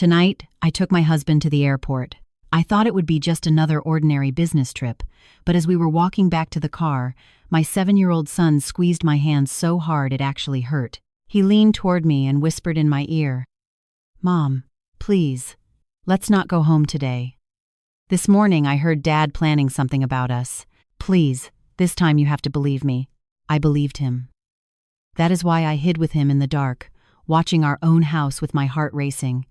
Tonight, I took my husband to the airport. I thought it would be just another ordinary business trip, but as we were walking back to the car, my 7-year-old son squeezed my hand so hard it actually hurt. He leaned toward me and whispered in my ear, "Mom, please, let's not go home today. This morning I heard Dad planning something about us. Please, this time you have to believe me." I believed him. That is why I hid with him in the dark, watching our own house with my heart racing,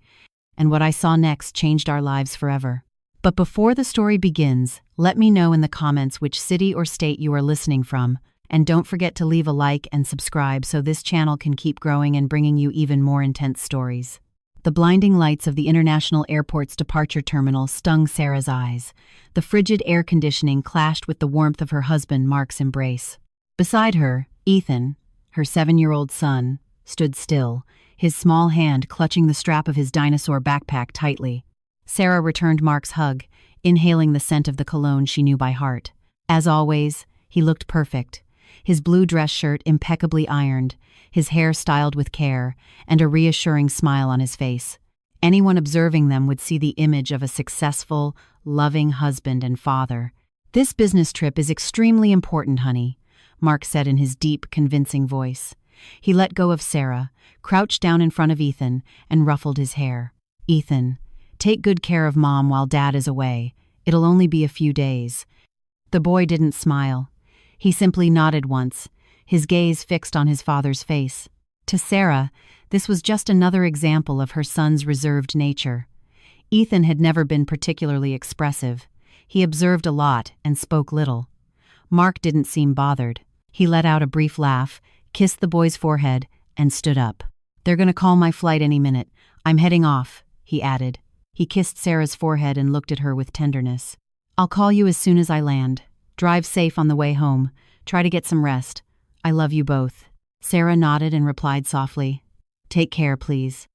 and what I saw next changed our lives forever. But before the story begins, let me know in the comments which city or state you are listening from, and don't forget to leave a like and subscribe so this channel can keep growing and bringing you even more intense stories. The blinding lights of the International Airport's departure terminal stung Sarah's eyes. The frigid air conditioning clashed with the warmth of her husband Mark's embrace. Beside her, Ethan, her 7-year-old son, stood still, his small hand clutching the strap of his dinosaur backpack tightly. Sarah returned Mark's hug, inhaling the scent of the cologne she knew by heart. As always, he looked perfect. His blue dress shirt impeccably ironed, his hair styled with care, and a reassuring smile on his face. Anyone observing them would see the image of a successful, loving husband and father. "This business trip is extremely important, honey," Mark said in his deep, convincing voice. He let go of Sarah, crouched down in front of Ethan, and ruffled his hair. "Ethan, take good care of Mom while Dad is away. It'll only be a few days." The boy didn't smile. He simply nodded once, his gaze fixed on his father's face. To Sarah, this was just another example of her son's reserved nature. Ethan had never been particularly expressive. He observed a lot and spoke little. Mark didn't seem bothered. He let out a brief laugh, kissed the boy's forehead, and stood up. "They're gonna call my flight any minute. I'm heading off," he added. He kissed Sarah's forehead and looked at her with tenderness. "I'll call you as soon as I land. Drive safe on the way home. Try to get some rest. I love you both." Sarah nodded and replied softly, "Take care, please.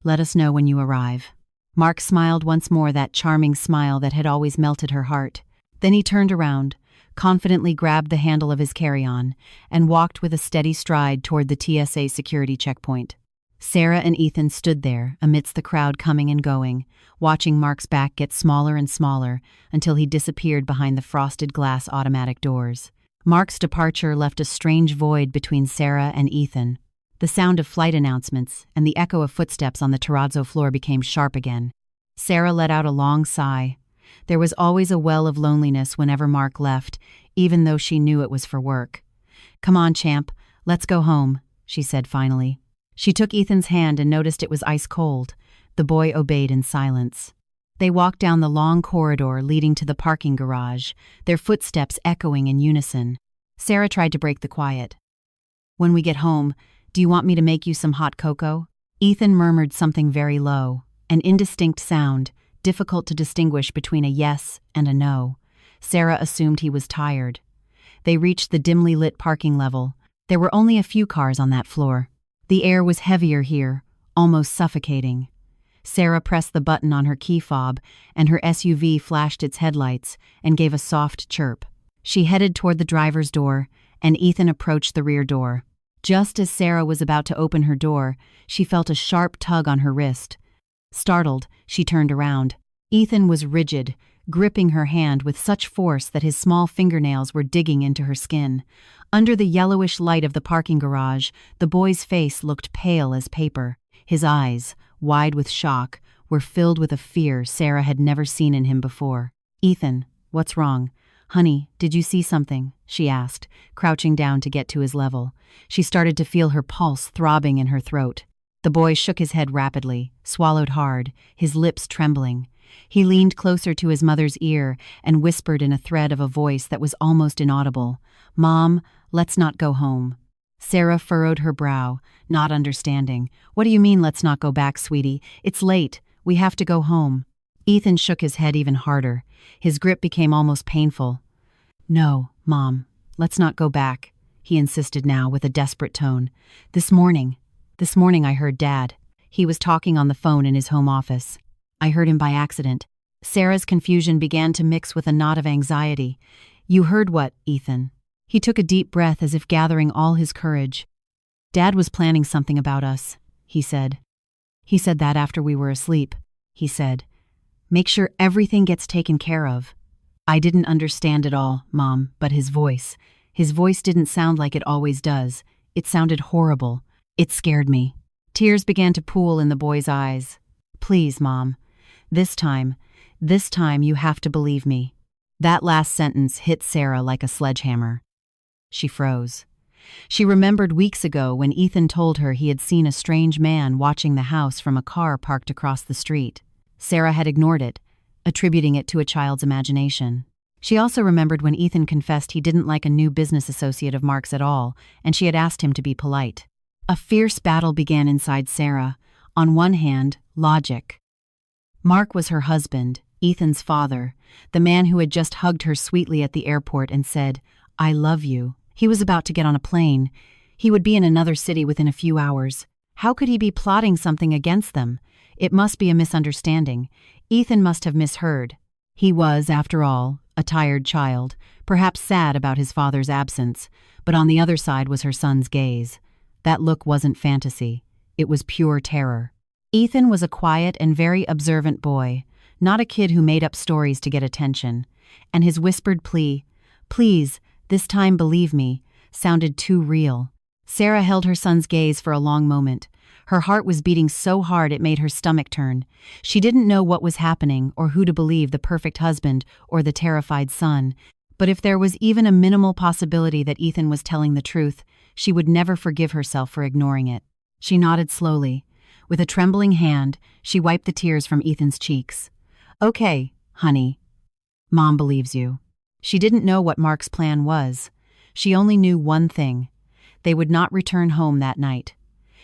Let us know when you arrive." Mark smiled once more, that charming smile that had always melted her heart. Then he turned around, confidently grabbed the handle of his carry-on, and walked with a steady stride toward the TSA security checkpoint. Sarah and Ethan stood there, amidst the crowd coming and going, watching Mark's back get smaller and smaller until he disappeared behind the frosted glass automatic doors. Mark's departure left a strange void between Sarah and Ethan. The sound of flight announcements and the echo of footsteps on the terrazzo floor became sharp again. Sarah let out a long sigh. There was always a well of loneliness whenever Mark left, even though she knew it was for work. "Come on, champ, let's go home," she said finally. She took Ethan's hand and noticed it was ice cold. The boy obeyed in silence. They walked down the long corridor leading to the parking garage, their footsteps echoing in unison. Sarah tried to break the quiet. "When we get home, do you want me to make you some hot cocoa?" Ethan murmured something very low, an indistinct sound, difficult to distinguish between a yes and a no. Sarah assumed he was tired. They reached the dimly lit parking level. There were only a few cars on that floor. The air was heavier here, almost suffocating. Sarah pressed the button on her key fob, and her SUV flashed its headlights and gave a soft chirp. She headed toward the driver's door, and Ethan approached the rear door. Just as Sarah was about to open her door, she felt a sharp tug on her wrist. Startled, she turned around. Ethan was rigid, gripping her hand with such force that his small fingernails were digging into her skin. Under the yellowish light of the parking garage, the boy's face looked pale as paper. His eyes, wide with shock, were filled with a fear Sarah had never seen in him before. "Ethan, what's wrong? Honey, did you see something?" she asked, crouching down to get to his level. She started to feel her pulse throbbing in her throat. The boy shook his head rapidly, swallowed hard, his lips trembling. He leaned closer to his mother's ear and whispered in a thread of a voice that was almost inaudible, "Mom, let's not go home." Sarah furrowed her brow, not understanding. "What do you mean, let's not go back, sweetie? It's late. We have to go home." Ethan shook his head even harder. His grip became almost painful. "No, Mom, let's not go back," he insisted now with a desperate tone. This morning I heard Dad. He was talking on the phone in his home office. I heard him by accident." Sarah's confusion began to mix with a knot of anxiety. "You heard what, Ethan?" He took a deep breath as if gathering all his courage. "Dad was planning something about us," he said. He said that after we were asleep. He said, "Make sure everything gets taken care of." I didn't understand it all, Mom, but his voice didn't sound like it always does. It sounded horrible. It scared me. Tears began to pool in the boy's eyes. "Please, Mom. This time you have to believe me." That last sentence hit Sarah like a sledgehammer. She froze. She remembered weeks ago when Ethan told her he had seen a strange man watching the house from a car parked across the street. Sarah had ignored it, attributing it to a child's imagination. She also remembered when Ethan confessed he didn't like a new business associate of Mark's at all, and she had asked him to be polite. A fierce battle began inside Sarah. On one hand, logic. Mark was her husband, Ethan's father, the man who had just hugged her sweetly at the airport and said, "I love you." He was about to get on a plane. He would be in another city within a few hours. How could he be plotting something against them? It must be a misunderstanding. Ethan must have misheard. He was, after all, a tired child, perhaps sad about his father's absence, but on the other side was her son's gaze. That look wasn't fantasy. It was pure terror. Ethan was a quiet and very observant boy, not a kid who made up stories to get attention, and his whispered plea, "Please, this time believe me," sounded too real. Sarah held her son's gaze for a long moment. Her heart was beating so hard it made her stomach turn. She didn't know what was happening or who to believe, the perfect husband or the terrified son. But if there was even a minimal possibility that Ethan was telling the truth, she would never forgive herself for ignoring it. She nodded slowly. With a trembling hand, she wiped the tears from Ethan's cheeks. "Okay, honey. Mom believes you." She didn't know what Mark's plan was. She only knew one thing. They would not return home that night.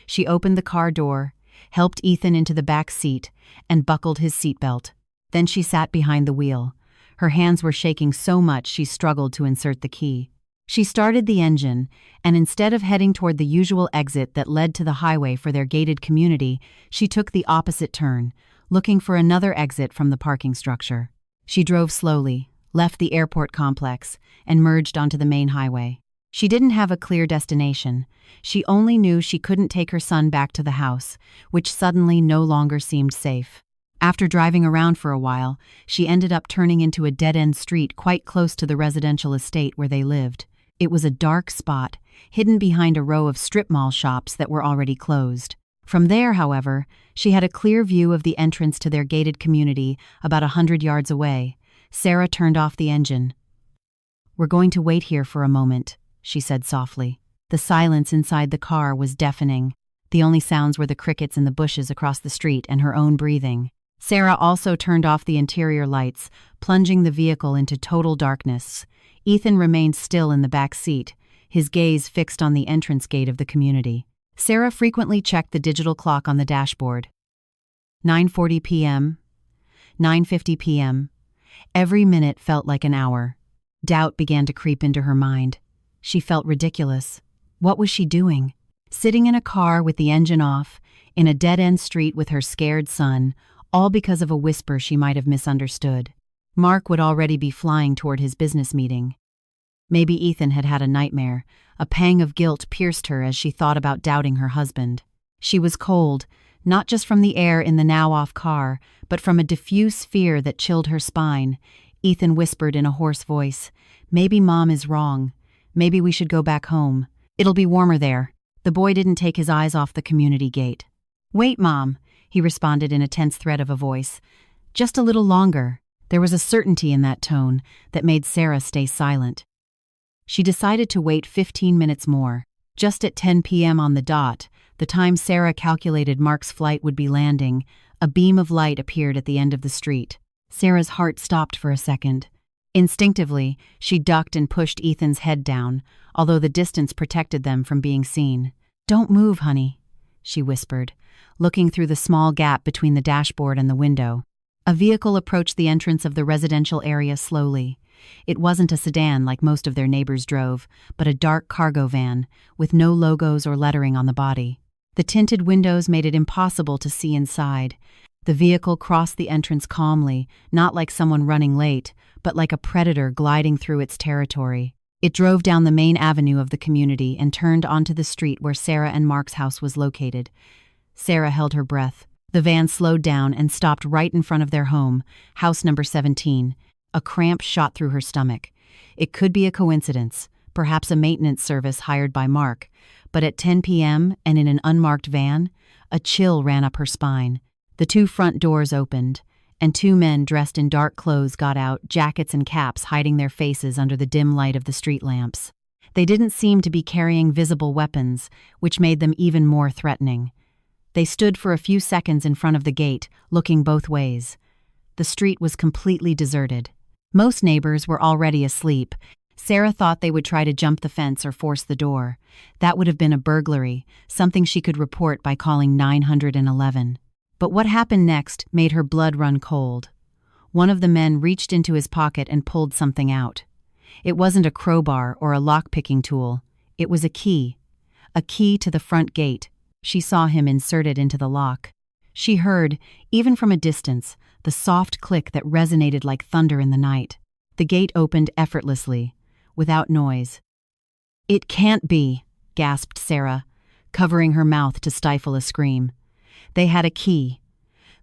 She opened the car door, helped Ethan into the back seat, and buckled his seatbelt. Then she sat behind the wheel. Her hands were shaking so much she struggled to insert the key. She started the engine, and instead of heading toward the usual exit that led to the highway for their gated community, she took the opposite turn, looking for another exit from the parking structure. She drove slowly, left the airport complex, and merged onto the main highway. She didn't have a clear destination. She only knew she couldn't take her son back to the house, which suddenly no longer seemed safe. After driving around for a while, she ended up turning into a dead-end street quite close to the residential estate where they lived. It was a dark spot, hidden behind a row of strip mall shops that were already closed. From there, however, she had a clear view of the entrance to their gated community about 100 yards away. Sarah turned off the engine. "We're going to wait here for a moment," she said softly. The silence inside the car was deafening. The only sounds were the crickets in the bushes across the street and her own breathing. Sarah also turned off the interior lights, plunging the vehicle into total darkness. Ethan remained still in the back seat, his gaze fixed on the entrance gate of the community. Sarah frequently checked the digital clock on the dashboard. 9:40 p.m., 9:50 p.m. Every minute felt like an hour. Doubt began to creep into her mind. She felt ridiculous. What was she doing? Sitting in a car with the engine off, in a dead-end street with her scared son, all because of a whisper she might have misunderstood. Mark would already be flying toward his business meeting. Maybe Ethan had had a nightmare. A pang of guilt pierced her as she thought about doubting her husband. She was cold, not just from the air in the now-off car, but from a diffuse fear that chilled her spine. Ethan whispered in a hoarse voice, "Maybe Mom is wrong. Maybe we should go back home. It'll be warmer there." The boy didn't take his eyes off the community gate. "Wait, Mom," he responded in a tense threat of a voice. "Just a little longer." There was a certainty in that tone that made Sarah stay silent. She decided to wait 15 minutes more. Just at 10 p.m. on the dot, the time Sarah calculated Mark's flight would be landing, a beam of light appeared at the end of the street. Sarah's heart stopped for a second. Instinctively, she ducked and pushed Ethan's head down, although the distance protected them from being seen. "Don't move, honey," she whispered, looking through the small gap between the dashboard and the window. A vehicle approached the entrance of the residential area slowly. It wasn't a sedan like most of their neighbors drove, but a dark cargo van, with no logos or lettering on the body. The tinted windows made it impossible to see inside. The vehicle crossed the entrance calmly, not like someone running late, but like a predator gliding through its territory. It drove down the main avenue of the community and turned onto the street where Sarah and Mark's house was located. Sarah held her breath. The van slowed down and stopped right in front of their home, house number 17. A cramp shot through her stomach. It could be a coincidence, perhaps a maintenance service hired by Mark, but at 10 p.m. and in an unmarked van, a chill ran up her spine. The two front doors opened, and two men dressed in dark clothes got out, jackets and caps hiding their faces under the dim light of the street lamps. They didn't seem to be carrying visible weapons, which made them even more threatening. They stood for a few seconds in front of the gate, looking both ways. The street was completely deserted. Most neighbors were already asleep. Sarah thought they would try to jump the fence or force the door. That would have been a burglary, something she could report by calling 911. But what happened next made her blood run cold. One of the men reached into his pocket and pulled something out. It wasn't a crowbar or a lock-picking tool. It was a key to the front gate. She saw him insert it into the lock. She heard, even from a distance, the soft click that resonated like thunder in the night. The gate opened effortlessly, without noise. "It can't be," gasped Sarah, covering her mouth to stifle a scream. They had a key.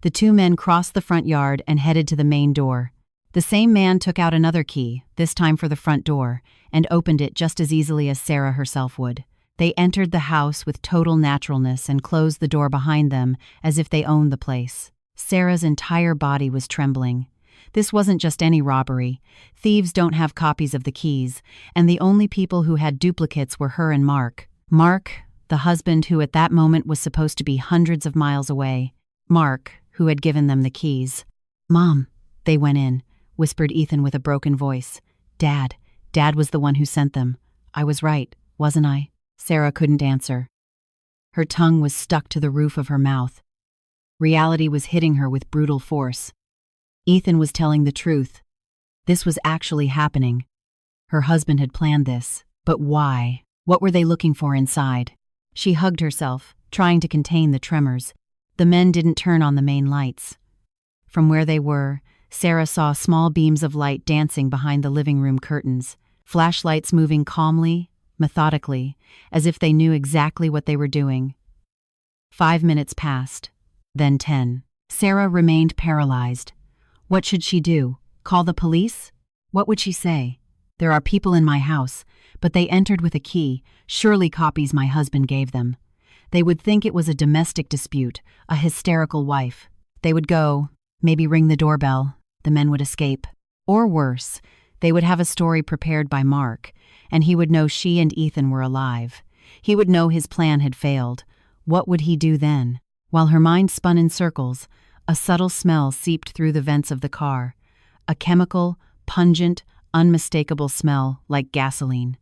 The two men crossed the front yard and headed to the main door. The same man took out another key, this time for the front door, and opened it just as easily as Sarah herself would. They entered the house with total naturalness and closed the door behind them as if they owned the place. Sarah's entire body was trembling. This wasn't just any robbery. Thieves don't have copies of the keys, and the only people who had duplicates were her and Mark. Mark, the husband who at that moment was supposed to be hundreds of miles away. Mark, who had given them the keys. "Mom," they went in, whispered Ethan with a broken voice. Dad was the one who sent them. I was right, wasn't I?" Sarah couldn't answer. Her tongue was stuck to the roof of her mouth. Reality was hitting her with brutal force. Ethan was telling the truth. This was actually happening. Her husband had planned this. But why? What were they looking for inside? She hugged herself, trying to contain the tremors. The men didn't turn on the main lights. From where they were, Sarah saw small beams of light dancing behind the living room curtains, flashlights moving calmly, methodically, as if they knew exactly what they were doing. 5 minutes passed, then 10. Sarah remained paralyzed. What should she do? Call the police? What would she say? There are people in my house, but they entered with a key, surely copies my husband gave them. They would think it was a domestic dispute, a hysterical wife. They would go, maybe ring the doorbell. The men would escape. Or worse, they would have a story prepared by Mark, and he would know she and Ethan were alive. He would know his plan had failed. What would he do then? While her mind spun in circles, a subtle smell seeped through the vents of the car. A chemical, pungent, unmistakable smell like gasoline.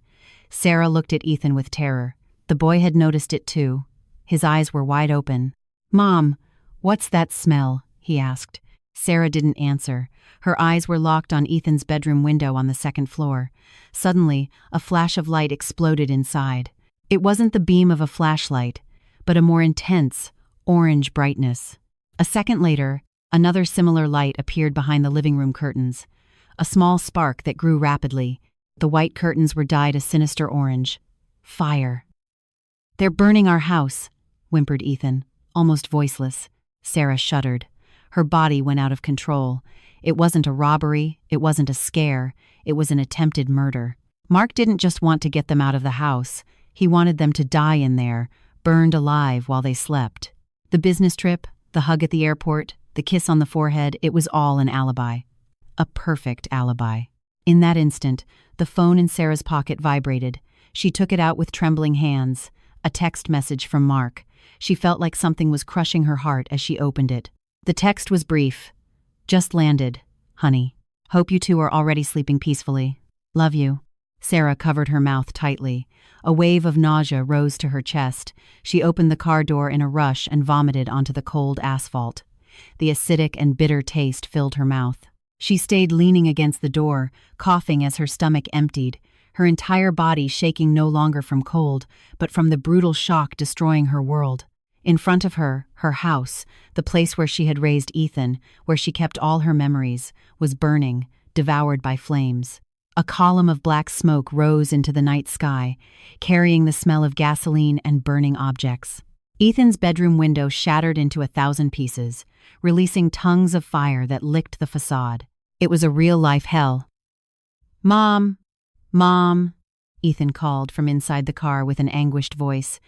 Sarah looked at Ethan with terror. The boy had noticed it too. His eyes were wide open. "Mom, what's that smell?" he asked. Sarah didn't answer. Her eyes were locked on Ethan's bedroom window on the second floor. Suddenly, a flash of light exploded inside. It wasn't the beam of a flashlight, but a more intense, orange brightness. A second later, another similar light appeared behind the living room curtains. A small spark that grew rapidly. The white curtains were dyed a sinister orange. Fire. "They're burning our house," whimpered Ethan, almost voiceless. Sarah shuddered. Her body went out of control. It wasn't a robbery, it wasn't a scare, it was an attempted murder. Mark didn't just want to get them out of the house. He wanted them to die in there, burned alive while they slept. The business trip, the hug at the airport, the kiss on the forehead, it was all an alibi. A perfect alibi. In that instant, the phone in Sarah's pocket vibrated. She took it out with trembling hands. A text message from Mark. She felt like something was crushing her heart as she opened it. The text was brief. "Just landed, honey. Hope you two are already sleeping peacefully. Love you." Sarah covered her mouth tightly. A wave of nausea rose to her chest. She opened the car door in a rush and vomited onto the cold asphalt. The acidic and bitter taste filled her mouth. She stayed leaning against the door, coughing as her stomach emptied, her entire body shaking no longer from cold, but from the brutal shock destroying her world. In front of her, her house, the place where she had raised Ethan, where she kept all her memories, was burning, devoured by flames. A column of black smoke rose into the night sky, carrying the smell of gasoline and burning objects. Ethan's bedroom window shattered into 1,000 pieces, releasing tongues of fire that licked the facade. It was a real-life hell. "Mom! Mom!" Ethan called from inside the car with an anguished voice.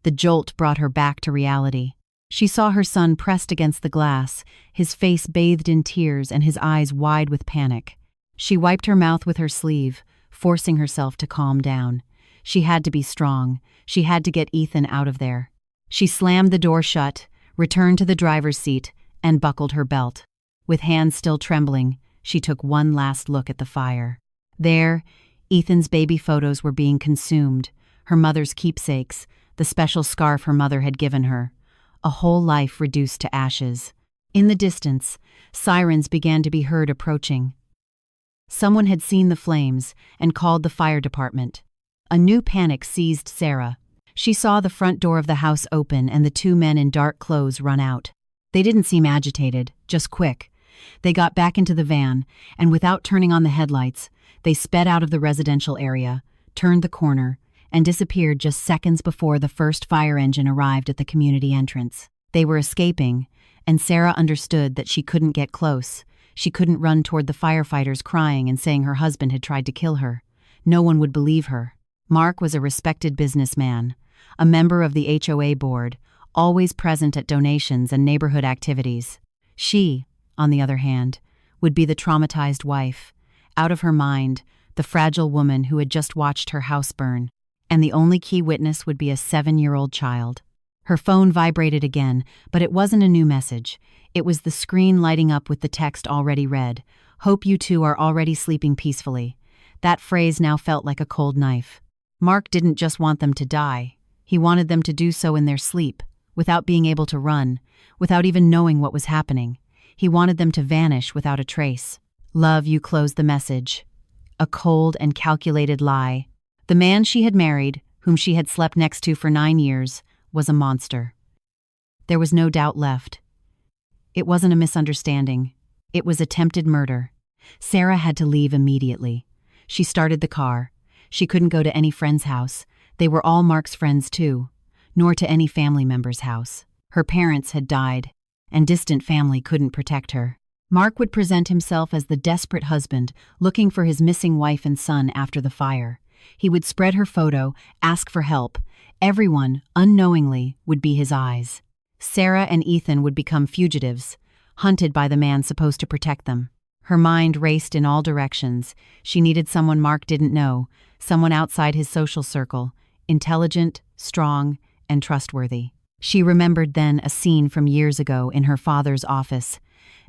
The jolt brought her back to reality. She saw her son pressed against the glass, his face bathed in tears and his eyes wide with panic. She wiped her mouth with her sleeve, forcing herself to calm down. She had to be strong. She had to get Ethan out of there. She slammed the door shut, returned to the driver's seat, and buckled her belt. With hands still trembling, she took one last look at the fire. There, Ethan's baby photos were being consumed, her mother's keepsakes, the special scarf her mother had given her. A whole life reduced to ashes. In the distance, sirens began to be heard approaching. Someone had seen the flames and called the fire department. A new panic seized Sarah. She saw the front door of the house open and the two men in dark clothes run out. They didn't seem agitated, just quick. They got back into the van, and without turning on the headlights, they sped out of the residential area, turned the corner, and disappeared just seconds before the first fire engine arrived at the community entrance. They were escaping, and Sarah understood that she couldn't get close. She couldn't run toward the firefighters crying and saying her husband had tried to kill her. No one would believe her. Mark was a respected businessman, a member of the HOA board, always present at donations and neighborhood activities. She, on the other hand, would be the traumatized wife, out of her mind, the fragile woman who had just watched her house burn. And the only key witness would be a 7-year-old child. Her phone vibrated again, but it wasn't a new message. It was the screen lighting up with the text already read. "Hope you two are already sleeping peacefully." That phrase now felt like a cold knife. Mark didn't just want them to die. He wanted them to do so in their sleep, without being able to run, without even knowing what was happening. He wanted them to vanish without a trace. "Love you," closed the message. A cold and calculated lie. The man she had married, whom she had slept next to for 9 years, was a monster. There was no doubt left. It wasn't a misunderstanding. It was attempted murder. Sarah had to leave immediately. She started the car. She couldn't go to any friend's house. They were all Mark's friends too. Nor to any family member's house. Her parents had died, and distant family couldn't protect her. Mark would present himself as the desperate husband, looking for his missing wife and son after the fire. He would spread her photo, ask for help. Everyone, unknowingly, would be his eyes. Sarah and Ethan would become fugitives, hunted by the man supposed to protect them. Her mind raced in all directions. She needed someone Mark didn't know, someone outside his social circle, intelligent, strong, and trustworthy. She remembered then a scene from years ago in her father's office.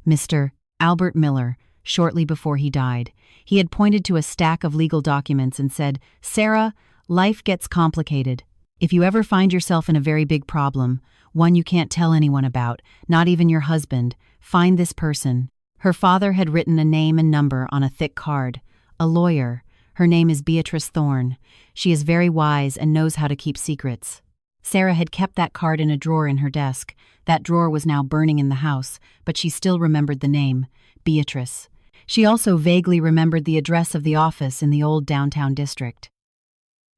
Mr. Albert Miller, shortly before he died, he had pointed to a stack of legal documents and said, "Sarah, life gets complicated. If you ever find yourself in a very big problem, one you can't tell anyone about, not even your husband, find this person." Her father had written a name and number on a thick card. "A lawyer. Her name is Beatrice Thorne. She is very wise and knows how to keep secrets." Sarah had kept that card in a drawer in her desk. That drawer was now burning in the house, but she still remembered the name, Beatrice. She also vaguely remembered the address of the office in the old downtown district.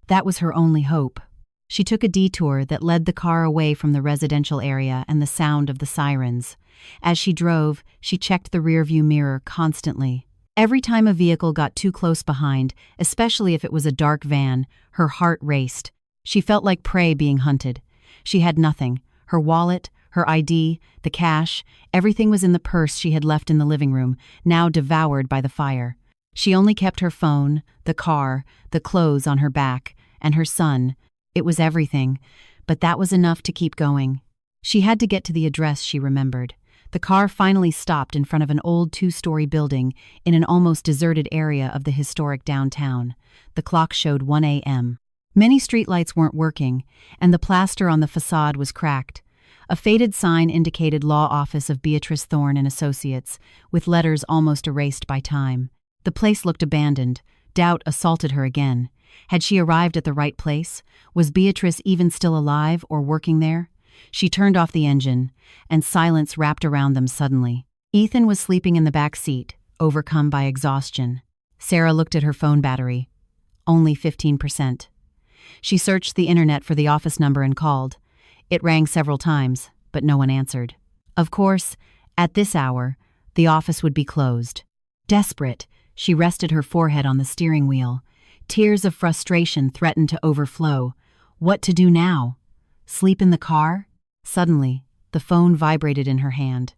That was her only hope. She took a detour that led the car away from the residential area and the sound of the sirens. As she drove, she checked the rearview mirror constantly. Every time a vehicle got too close behind, especially if it was a dark van, her heart raced. She felt like prey being hunted. She had nothing. Her wallet, her ID, the cash, everything was in the purse she had left in the living room, now devoured by the fire. She only kept her phone, the car, the clothes on her back, and her son. It was everything, but that was enough to keep going. She had to get to the address she remembered. The car finally stopped in front of an old 2-story building in an almost deserted area of the historic downtown. The clock showed 1 a.m. Many streetlights weren't working, and the plaster on the facade was cracked. A faded sign indicated Law Office of Beatrice Thorne and Associates, with letters almost erased by time. The place looked abandoned. Doubt assaulted her again. Had she arrived at the right place? Was Beatrice even still alive or working there? She turned off the engine, and silence wrapped around them suddenly. Ethan was sleeping in the back seat, overcome by exhaustion. Sarah looked at her phone battery. Only 15%. She searched the internet for the office number and called. It rang several times, but no one answered. Of course, at this hour, the office would be closed. Desperate, she rested her forehead on the steering wheel. Tears of frustration threatened to overflow. What to do now? Sleep in the car? Suddenly, the phone vibrated in her hand.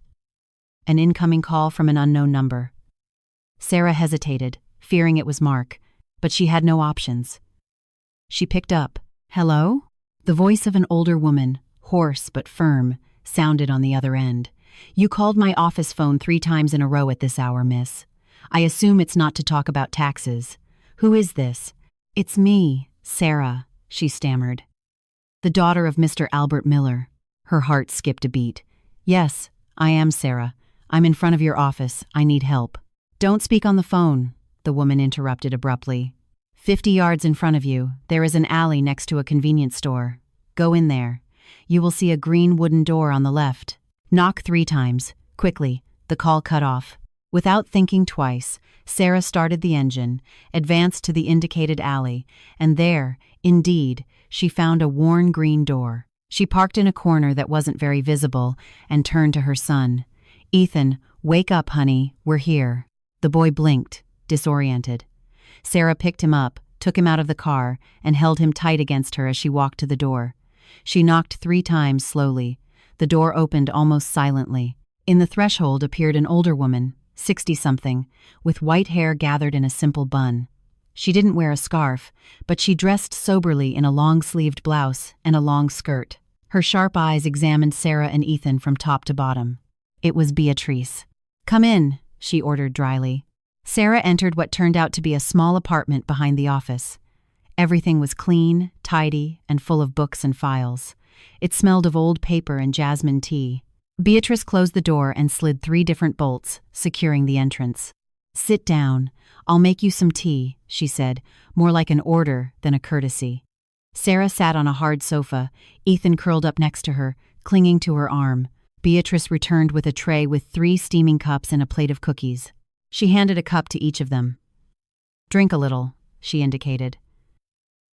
An incoming call from an unknown number. Sarah hesitated, fearing it was Mark, but she had no options. She picked up. Hello? The voice of an older woman, hoarse but firm, sounded on the other end. You called my office phone 3 times in a row at this hour, miss. I assume it's not to talk about taxes. Who is this? It's me, Sarah, she stammered. The daughter of Mr. Albert Miller. Her heart skipped a beat. Yes, I am Sarah. I'm in front of your office. I need help. Don't speak on the phone, the woman interrupted abruptly. 50 yards in front of you, there is an alley next to a convenience store. Go in there. You will see a green wooden door on the left. Knock 3 times. Quickly, the call cut off. Without thinking twice, Sarah started the engine, advanced to the indicated alley, and there, indeed, she found a worn green door. She parked in a corner that wasn't very visible and turned to her son. Ethan, wake up, honey, we're here. The boy blinked, disoriented. Sarah picked him up, took him out of the car, and held him tight against her as she walked to the door. She knocked 3 times slowly. The door opened almost silently. In the threshold appeared an older woman, 60-something, with white hair gathered in a simple bun. She didn't wear a scarf, but she dressed soberly in a long-sleeved blouse and a long skirt. Her sharp eyes examined Sarah and Ethan from top to bottom. It was Beatrice. Come in, she ordered dryly. Sarah entered what turned out to be a small apartment behind the office. Everything was clean, tidy, and full of books and files. It smelled of old paper and jasmine tea. Beatrice closed the door and slid 3 different bolts, securing the entrance. Sit down. I'll make you some tea, she said, more like an order than a courtesy. Sarah sat on a hard sofa, Ethan curled up next to her, clinging to her arm. Beatrice returned with a tray with 3 steaming cups and a plate of cookies. She handed a cup to each of them. Drink a little, she indicated.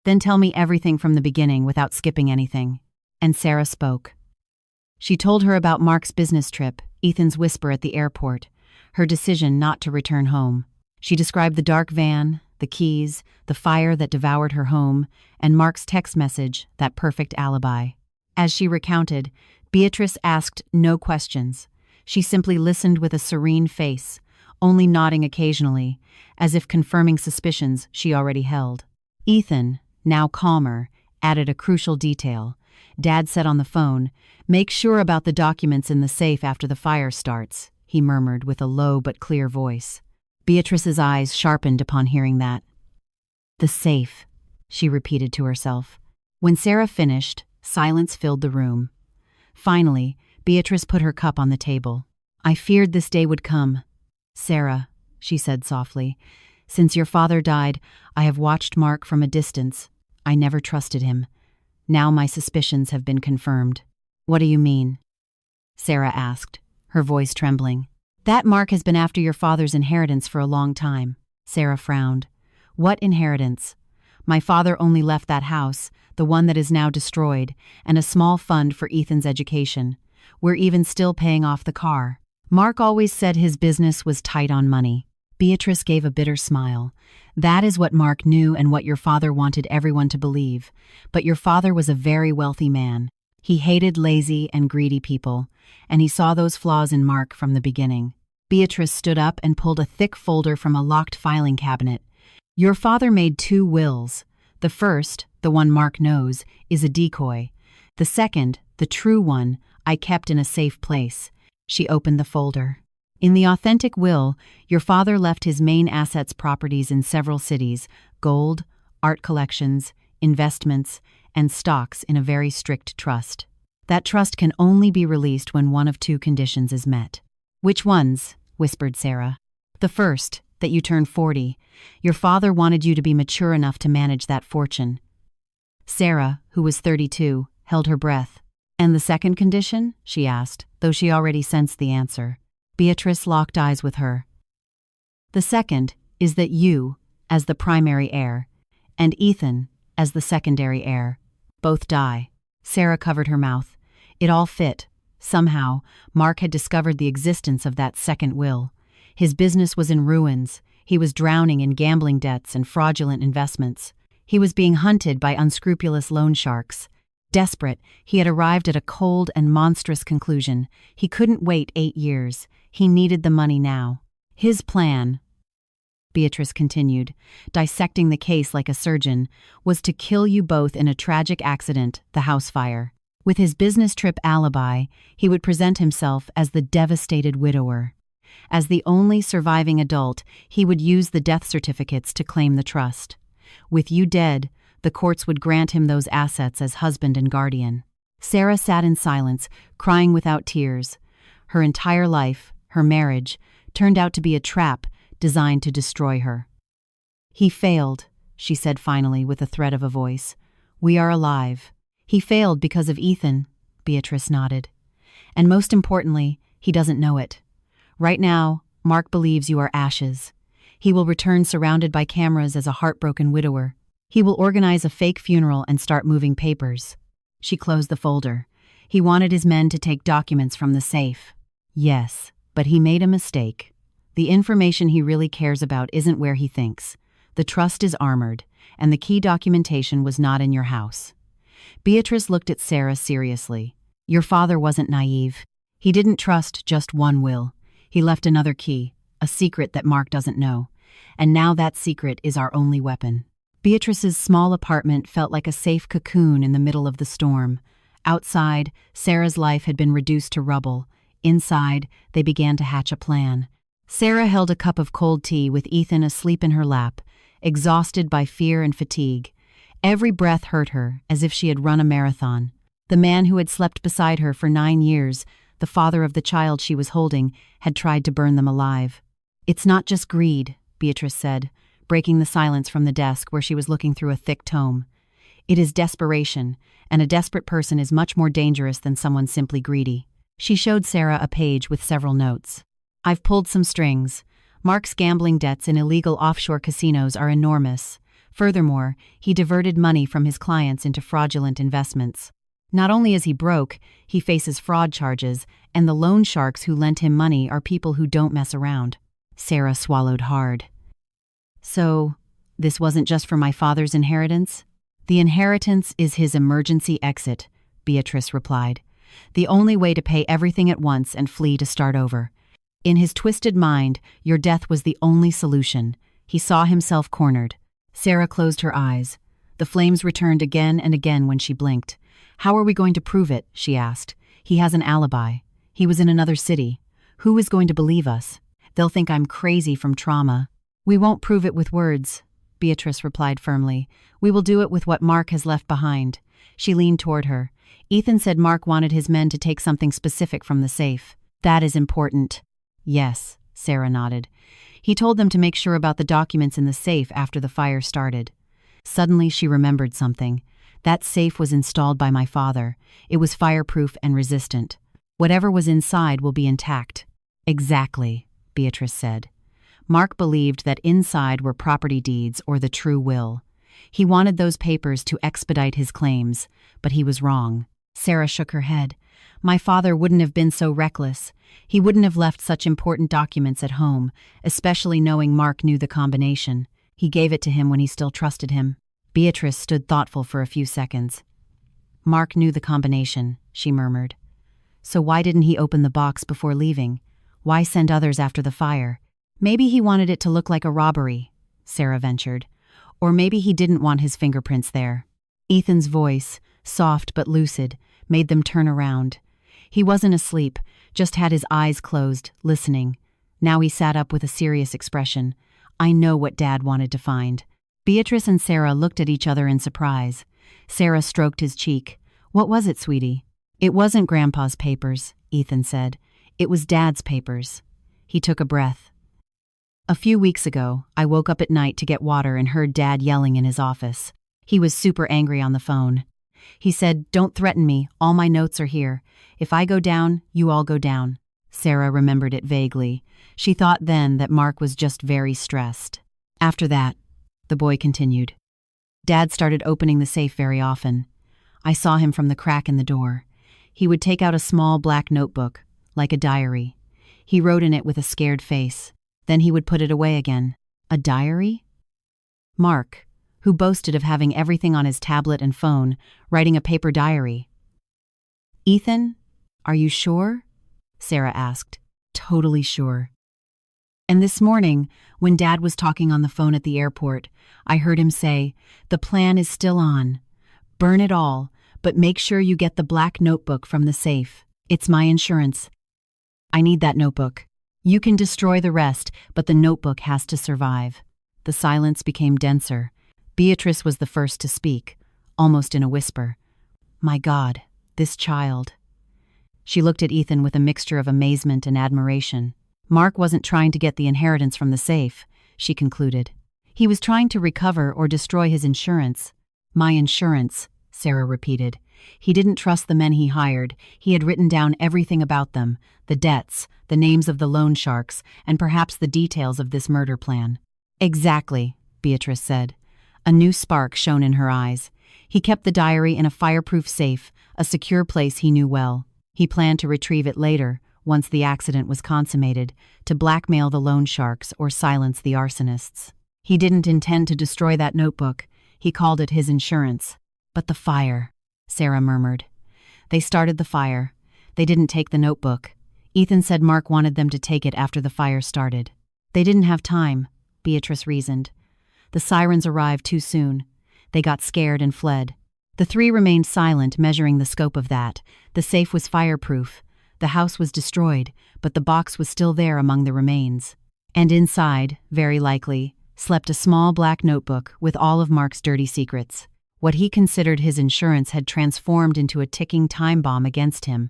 Then tell me everything from the beginning without skipping anything. And Sarah spoke. She told her about Mark's business trip, Ethan's whisper at the airport, her decision not to return home. She described the dark van, the keys, the fire that devoured her home, and Mark's text message, that perfect alibi. As she recounted, Beatrice asked no questions. She simply listened with a serene face, only nodding occasionally, as if confirming suspicions she already held. Ethan, now calmer, added a crucial detail. Dad said on the phone, "Make sure about the documents in the safe after the fire starts," he murmured with a low but clear voice. Beatrice's eyes sharpened upon hearing that. The safe, she repeated to herself. When Sarah finished, silence filled the room. Finally, Beatrice put her cup on the table. I feared this day would come. Sarah, she said softly, since your father died, I have watched Mark from a distance. I never trusted him. Now my suspicions have been confirmed. What do you mean? Sarah asked, her voice trembling. That Mark has been after your father's inheritance for a long time. Sarah frowned. What inheritance? My father only left that house, the one that is now destroyed, and a small fund for Ethan's education. We're even still paying off the car. Mark always said his business was tight on money. Beatrice gave a bitter smile. That is what Mark knew and what your father wanted everyone to believe. But your father was a very wealthy man. He hated lazy and greedy people, and he saw those flaws in Mark from the beginning. Beatrice stood up and pulled a thick folder from a locked filing cabinet. Your father made 2 wills. The first, the one Mark knows, is a decoy. The second, the true one, I kept in a safe place. She opened the folder. In the authentic will, your father left his main assets properties in several cities, gold, art collections, investments, and stocks in a very strict trust. That trust can only be released when one of 2 conditions is met. Which ones? Whispered Sarah. The first, that you turn 40. Your father wanted you to be mature enough to manage that fortune. Sarah, who was 32, held her breath. And the second condition? She asked, though she already sensed the answer. Beatrice locked eyes with her. The second is that you, as the primary heir, and Ethan, as the secondary heir, both die. Sarah covered her mouth. It all fit. Somehow, Mark had discovered the existence of that second will. His business was in ruins. He was drowning in gambling debts and fraudulent investments. He was being hunted by unscrupulous loan sharks. Desperate, he had arrived at a cold and monstrous conclusion. He couldn't wait 8 years. He needed the money now. His plan, Beatrice continued, dissecting the case like a surgeon, was to kill you both in a tragic accident, the house fire. With his business trip alibi, he would present himself as the devastated widower. As the only surviving adult, he would use the death certificates to claim the trust. With you dead, the courts would grant him those assets as husband and guardian. Sarah sat in silence, crying without tears. Her entire life, her marriage, turned out to be a trap designed to destroy her. He failed, she said finally with a thread of a voice. We are alive. He failed because of Ethan, Beatrice nodded. And most importantly, he doesn't know it. Right now, Mark believes you are ashes. He will return surrounded by cameras as a heartbroken widower. He will organize a fake funeral and start moving papers. She closed the folder. He wanted his men to take documents from the safe. Yes, but he made a mistake. The information he really cares about isn't where he thinks. The trust is armored, and the key documentation was not in your house. Beatrice looked at Sarah seriously. Your father wasn't naive. He didn't trust just one will. He left another key, a secret that Mark doesn't know. And now that secret is our only weapon. Beatrice's small apartment felt like a safe cocoon in the middle of the storm. Outside, Sarah's life had been reduced to rubble. Inside, they began to hatch a plan. Sarah held a cup of cold tea with Ethan asleep in her lap, exhausted by fear and fatigue. Every breath hurt her, as if she had run a marathon. The man who had slept beside her for 9 years, the father of the child she was holding, had tried to burn them alive. It's not just greed, Beatrice said, breaking the silence from the desk where she was looking through a thick tome. It is desperation, and a desperate person is much more dangerous than someone simply greedy. She showed Sarah a page with several notes. I've pulled some strings. Mark's gambling debts in illegal offshore casinos are enormous. Furthermore, he diverted money from his clients into fraudulent investments. Not only is he broke, he faces fraud charges, and the loan sharks who lent him money are people who don't mess around. Sarah swallowed hard. So, this wasn't just for my father's inheritance? The inheritance is his emergency exit, Beatrice replied. The only way to pay everything at once and flee to start over. In his twisted mind, your death was the only solution. He saw himself cornered. Sarah closed her eyes. The flames returned again and again when she blinked. How are we going to prove it? She asked. He has an alibi. He was in another city. Who is going to believe us? They'll think I'm crazy from trauma. We won't prove it with words, Beatrice replied firmly. We will do it with what Mark has left behind. She leaned toward her. Ethan said Mark wanted his men to take something specific from the safe. That is important. Yes, Sarah nodded. He told them to make sure about the documents in the safe after the fire started. Suddenly she remembered something. That safe was installed by my father. It was fireproof and resistant. Whatever was inside will be intact. Exactly, Beatrice said. Mark believed that inside were property deeds or the true will. He wanted those papers to expedite his claims, but he was wrong. Sarah shook her head. My father wouldn't have been so reckless. He wouldn't have left such important documents at home, especially knowing Mark knew the combination. He gave it to him when he still trusted him. Beatrice stood thoughtful for a few seconds. Mark knew the combination, she murmured. So why didn't he open the box before leaving? Why send others after the fire? Maybe he wanted it to look like a robbery, Sarah ventured. Or maybe he didn't want his fingerprints there. Ethan's voice, soft but lucid, made them turn around. He wasn't asleep, just had his eyes closed, listening. Now he sat up with a serious expression. I know what Dad wanted to find. Beatrice and Sarah looked at each other in surprise. Sarah stroked his cheek. What was it, sweetie? It wasn't Grandpa's papers, Ethan said. It was Dad's papers. He took a breath. A few weeks ago, I woke up at night to get water and heard Dad yelling in his office. He was super angry on the phone. He said, Don't threaten me, all my notes are here. If I go down, you all go down. Sarah remembered it vaguely. She thought then that Mark was just very stressed. After that, the boy continued. Dad started opening the safe very often. I saw him from the crack in the door. He would take out a small black notebook, like a diary. He wrote in it with a scared face. Then he would put it away again. A diary? Mark, who boasted of having everything on his tablet and phone, writing a paper diary. "Ethan, are you sure?" Sarah asked. "Totally sure." And this morning, when Dad was talking on the phone at the airport, I heard him say, "The plan is still on. Burn it all, but make sure you get the black notebook from the safe. It's my insurance. I need that notebook. You can destroy the rest, but the notebook has to survive." The silence became denser. Beatrice was the first to speak, almost in a whisper. "My God, this child." She looked at Ethan with a mixture of amazement and admiration. Mark wasn't trying to get the inheritance from the safe, she concluded. He was trying to recover or destroy his insurance. "My insurance," Sarah repeated. He didn't trust the men he hired. He had written down everything about them, the debts, the names of the loan sharks, and perhaps the details of this murder plan. "Exactly," Beatrice said. A new spark shone in her eyes. He kept the diary in a fireproof safe, a secure place he knew well. He planned to retrieve it later, once the accident was consummated, to blackmail the loan sharks or silence the arsonists. He didn't intend to destroy that notebook. He called it his insurance. "But the fire," Sarah murmured. "They started the fire. They didn't take the notebook. Ethan said Mark wanted them to take it after the fire started." "They didn't have time," Beatrice reasoned. "The sirens arrived too soon. They got scared and fled." The three remained silent, measuring the scope of that. The safe was fireproof. The house was destroyed, but the box was still there among the remains. And inside, very likely, slept a small black notebook with all of Mark's dirty secrets. What he considered his insurance had transformed into a ticking time bomb against him,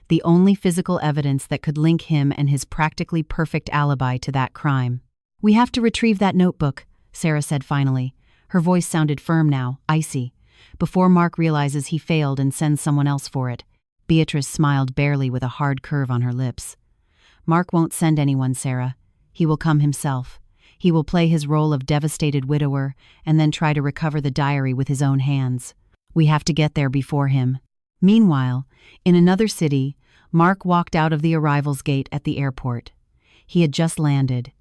the only physical evidence that could link him and his practically perfect alibi to that crime. "We have to retrieve that notebook," Sarah said finally. Her voice sounded firm now, icy. "Before Mark realizes he failed and sends someone else for it." Beatrice smiled barely with a hard curve on her lips. "Mark won't send anyone, Sarah. He will come himself. He will play his role of devastated widower and then try to recover the diary with his own hands. We have to get there before him." Meanwhile, in another city, Mark walked out of the arrivals gate at the airport. He had just landed.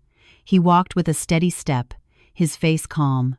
He walked with a steady step, his face calm.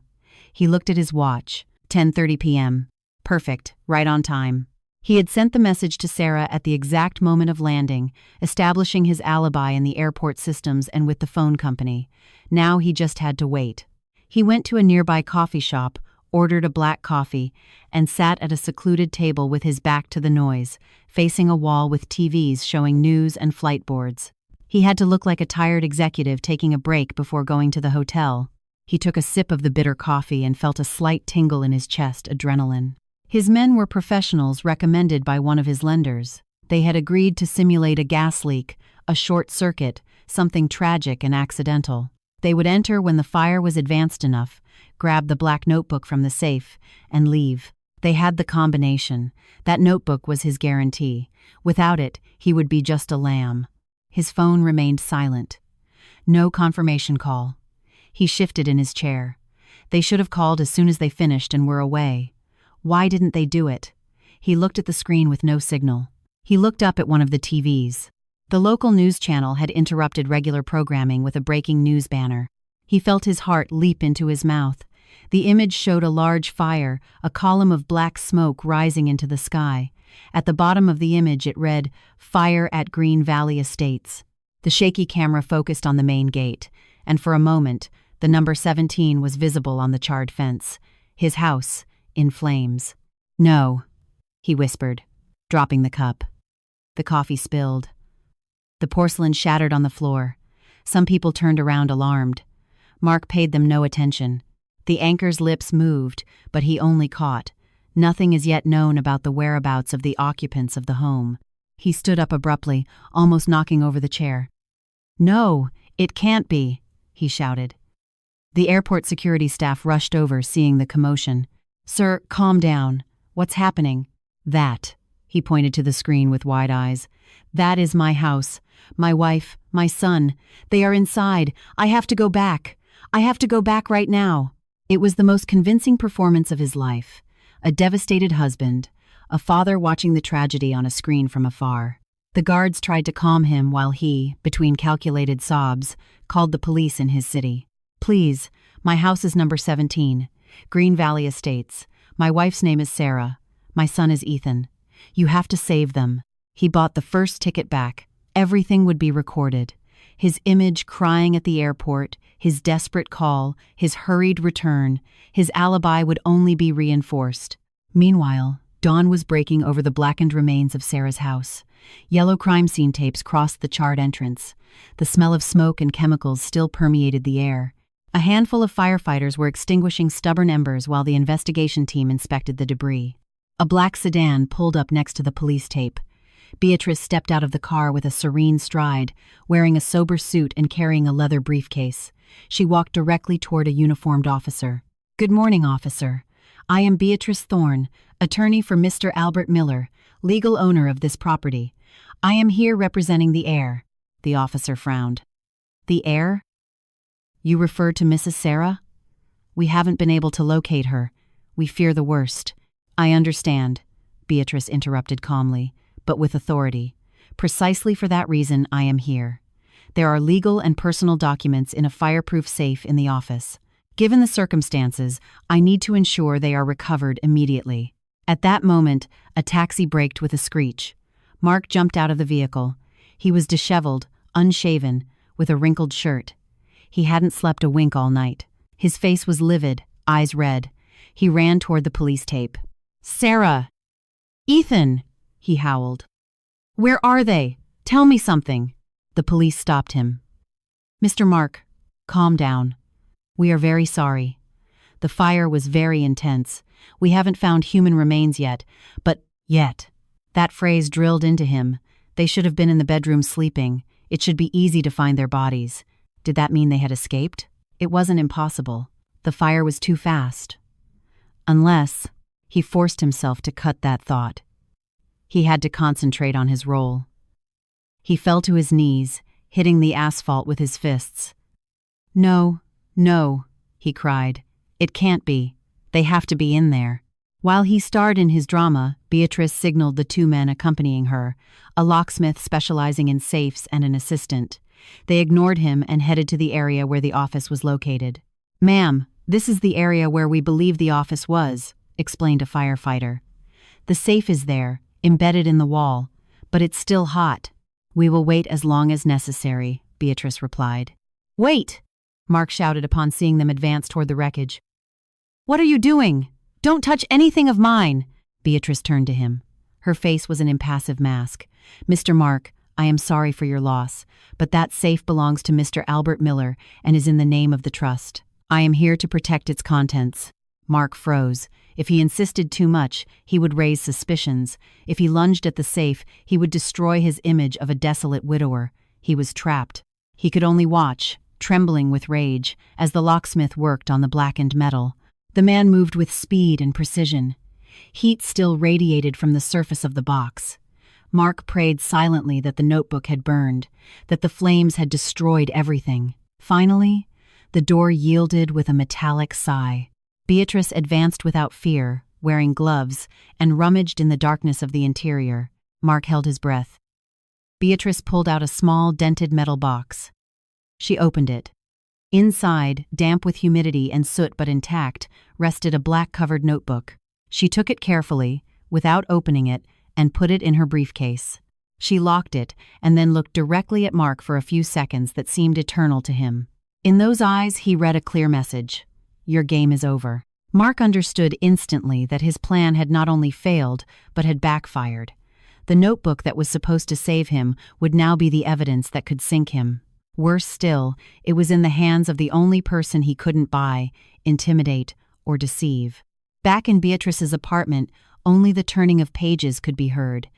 He looked at his watch, 10:30 p.m. Perfect, right on time. He had sent the message to Sarah at the exact moment of landing, establishing his alibi in the airport systems and with the phone company. Now he just had to wait. He went to a nearby coffee shop, ordered a black coffee, and sat at a secluded table with his back to the noise, facing a wall with TVs showing news and flight boards. He had to look like a tired executive taking a break before going to the hotel. He took a sip of the bitter coffee and felt a slight tingle in his chest, adrenaline. His men were professionals recommended by one of his lenders. They had agreed to simulate a gas leak, a short circuit, something tragic and accidental. They would enter when the fire was advanced enough, grab the black notebook from the safe, and leave. They had the combination. That notebook was his guarantee. Without it, he would be just a lamb. His phone remained silent. No confirmation call. He shifted in his chair. They should have called as soon as they finished and were away. Why didn't they do it? He looked at the screen with no signal. He looked up at one of the TVs. The local news channel had interrupted regular programming with a breaking news banner. He felt his heart leap into his mouth. The image showed a large fire, a column of black smoke rising into the sky. At the bottom of the image it read, "Fire at Green Valley Estates." The shaky camera focused on the main gate, and for a moment, the number 17 was visible on the charred fence. His house, in flames. "No," he whispered, dropping the cup. The coffee spilled. The porcelain shattered on the floor. Some people turned around alarmed. Mark paid them no attention. The anchor's lips moved, but he only caught. Nothing is yet known about the whereabouts of the occupants of the home. He stood up abruptly, almost knocking over the chair. "No, it can't be," he shouted. The airport security staff rushed over, seeing the commotion. "Sir, calm down. What's happening?" "That," he pointed to the screen with wide eyes. "That is my house. My wife, my son. They are inside. I have to go back. I have to go back right now." It was the most convincing performance of his life. A devastated husband, a father watching the tragedy on a screen from afar. The guards tried to calm him while he, between calculated sobs, called the police in his city. "Please, my house is number 17, Green Valley Estates. My wife's name is Sarah. My son is Ethan. You have to save them." He bought the first ticket back. Everything would be recorded. His image crying at the airport, his desperate call, his hurried return. His alibi would only be reinforced. Meanwhile, dawn was breaking over the blackened remains of Sarah's house. Yellow crime scene tapes crossed the charred entrance. The smell of smoke and chemicals still permeated the air. A handful of firefighters were extinguishing stubborn embers while the investigation team inspected the debris. A black sedan pulled up next to the police tape. Beatrice stepped out of the car with a serene stride, wearing a sober suit and carrying a leather briefcase. She walked directly toward a uniformed officer. "Good morning, officer. I am Beatrice Thorne, attorney for Mr. Albert Miller, legal owner of this property. I am here representing the heir." The officer frowned. "The heir? You refer to Mrs. Sarah? We haven't been able to locate her. We fear the worst." "I understand," Beatrice interrupted calmly, but with authority. "Precisely for that reason I am here. There are legal and personal documents in a fireproof safe in the office. Given the circumstances, I need to ensure they are recovered immediately." At that moment, a taxi braked with a screech. Mark jumped out of the vehicle. He was disheveled, unshaven, with a wrinkled shirt. He hadn't slept a wink all night. His face was livid, eyes red. He ran toward the police tape. "Sarah! Ethan!" he howled. "Where are they? Tell me something." The police stopped him. "Mr. Mark, calm down. We are very sorry. The fire was very intense. We haven't found human remains yet, but yet." That phrase drilled into him. They should have been in the bedroom sleeping. It should be easy to find their bodies. Did that mean they had escaped? It wasn't impossible. The fire was too fast. Unless, he forced himself to cut that thought. He had to concentrate on his role. He fell to his knees, hitting the asphalt with his fists. "No, no," he cried. "It can't be. They have to be in there." While he starred in his drama, Beatrice signaled the two men accompanying her, a locksmith specializing in safes and an assistant. They ignored him and headed to the area where the office was located. "Ma'am, this is the area where we believe the office was," explained a firefighter. "The safe is there, embedded in the wall, but it's still hot." "We will wait as long as necessary," Beatrice replied. "Wait!" Mark shouted upon seeing them advance toward the wreckage. "What are you doing? Don't touch anything of mine!" Beatrice turned to him. Her face was an impassive mask. "Mr. Mark, I am sorry for your loss, but that safe belongs to Mr. Albert Miller and is in the name of the trust. I am here to protect its contents." Mark froze. If he insisted too much, he would raise suspicions. If he lunged at the safe, he would destroy his image of a desolate widower. He was trapped. He could only watch, trembling with rage, as the locksmith worked on the blackened metal. The man moved with speed and precision. Heat still radiated from the surface of the box. Mark prayed silently that the notebook had burned, that the flames had destroyed everything. Finally, the door yielded with a metallic sigh. Beatrice advanced without fear, wearing gloves, and rummaged in the darkness of the interior. Mark held his breath. Beatrice pulled out a small, dented metal box. She opened it. Inside, damp with humidity and soot but intact, rested a black-covered notebook. She took it carefully, without opening it, and put it in her briefcase. She locked it and then looked directly at Mark for a few seconds that seemed eternal to him. In those eyes, he read a clear message. "Your game is over." Mark understood instantly that his plan had not only failed, but had backfired. The notebook that was supposed to save him would now be the evidence that could sink him. Worse still, it was in the hands of the only person he couldn't buy, intimidate, or deceive. Back in Beatrice's apartment, only the turning of pages could be heard.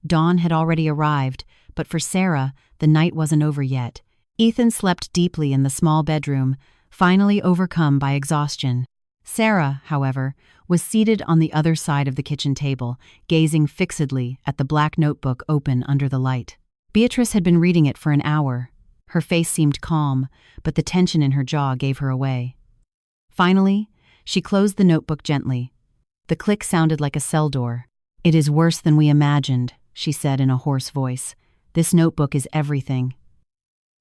Dawn had already arrived, but for Sarah, the night wasn't over yet. Ethan slept deeply in the small bedroom, finally overcome by exhaustion. Sarah, however, was seated on the other side of the kitchen table, gazing fixedly at the black notebook open under the light. Beatrice had been reading it for an hour. Her face seemed calm, but the tension in her jaw gave her away. Finally, she closed the notebook gently. The click sounded like a cell door. "It is worse than we imagined," she said in a hoarse voice. "This notebook is everything."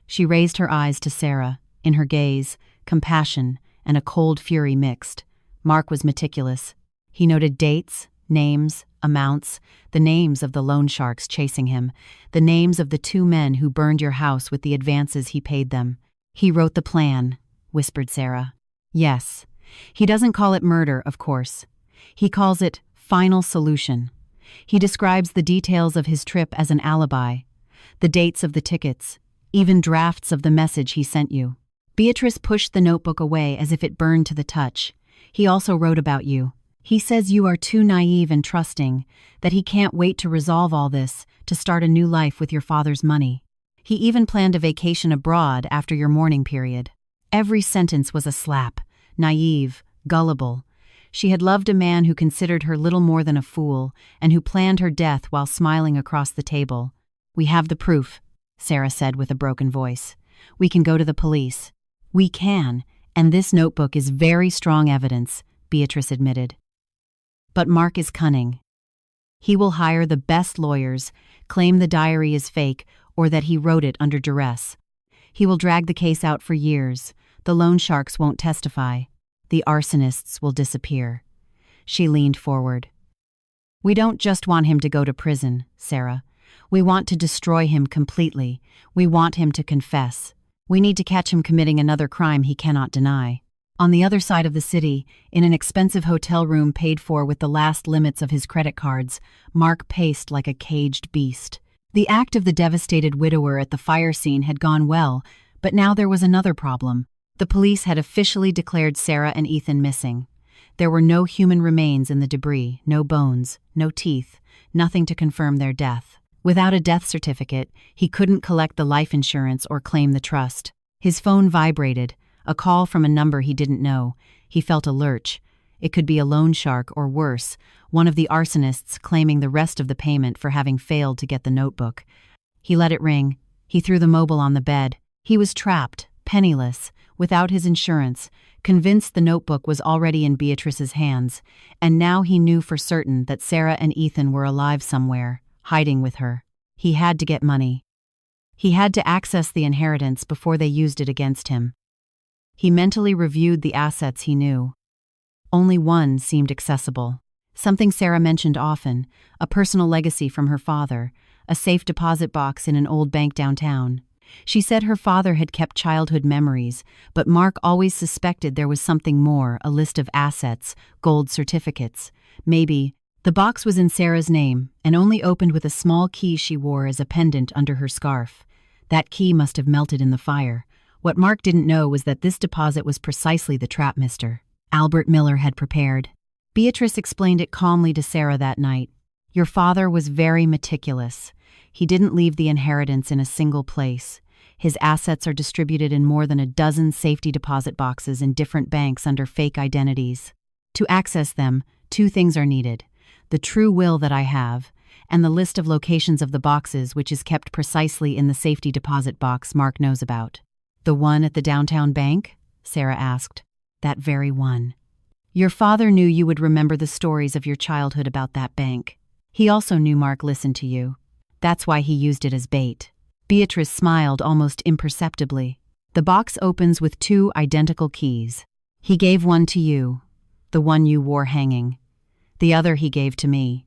She raised her eyes to Sarah. In her gaze, compassion and a cold fury mixed. Mark was meticulous. He noted dates, names, amounts, the names of the loan sharks chasing him, the names of the 2 men who burned your house with the advances he paid them. "He wrote the plan," whispered Sarah. "Yes. He doesn't call it murder, of course. He calls it final solution. He describes the details of his trip as an alibi, the dates of the tickets, even drafts of the message he sent you." Beatrice pushed the notebook away as if it burned to the touch. "He also wrote about you. He says you are too naive and trusting, that he can't wait to resolve all this, to start a new life with your father's money. He even planned a vacation abroad after your mourning period." Every sentence was a slap. Naive, gullible. She had loved a man who considered her little more than a fool, and who planned her death while smiling across the table. "We have the proof," Sarah said with a broken voice. "We can go to the police." "We can, and this notebook is very strong evidence," Beatrice admitted. "But Mark is cunning. He will hire the best lawyers, claim the diary is fake, or that he wrote it under duress. He will drag the case out for years. The loan sharks won't testify. The arsonists will disappear." She leaned forward. "We don't just want him to go to prison, Sarah. We want to destroy him completely. We want him to confess. We need to catch him committing another crime he cannot deny." On the other side of the city, in an expensive hotel room paid for with the last limits of his credit cards, Mark paced like a caged beast. The act of the devastated widower at the fire scene had gone well, but now there was another problem. The police had officially declared Sarah and Ethan missing. There were no human remains in the debris, no bones, no teeth, nothing to confirm their death. Without a death certificate, he couldn't collect the life insurance or claim the trust. His phone vibrated, a call from a number he didn't know. He felt a lurch. It could be a loan shark or worse, one of the arsonists claiming the rest of the payment for having failed to get the notebook. He let it ring. He threw the mobile on the bed. He was trapped, penniless, without his insurance, convinced the notebook was already in Beatrice's hands, and now he knew for certain that Sarah and Ethan were alive somewhere, hiding with her. He had to get money. He had to access the inheritance before they used it against him. He mentally reviewed the assets he knew. Only one seemed accessible. Something Sarah mentioned often, a personal legacy from her father, a safe deposit box in an old bank downtown. She said her father had kept childhood memories, but Mark always suspected there was something more, a list of assets, gold certificates. Maybe. The box was in Sarah's name, and only opened with a small key she wore as a pendant under her scarf. That key must have melted in the fire. What Mark didn't know was that this deposit was precisely the trap Mr. Albert Miller had prepared. Beatrice explained it calmly to Sarah that night. "Your father was very meticulous. He didn't leave the inheritance in a single place. His assets are distributed in more than a dozen safety deposit boxes in different banks under fake identities. To access them, 2 things are needed: the true will that I have, and the list of locations of the boxes, which is kept precisely in the safety deposit box Mark knows about." "The one at the downtown bank?" Sarah asked. "That very one. Your father knew you would remember the stories of your childhood about that bank. He also knew Mark listened to you. That's why he used it as bait." Beatrice smiled almost imperceptibly. "The box opens with 2 identical keys. He gave one to you, the one you wore hanging. The other he gave to me.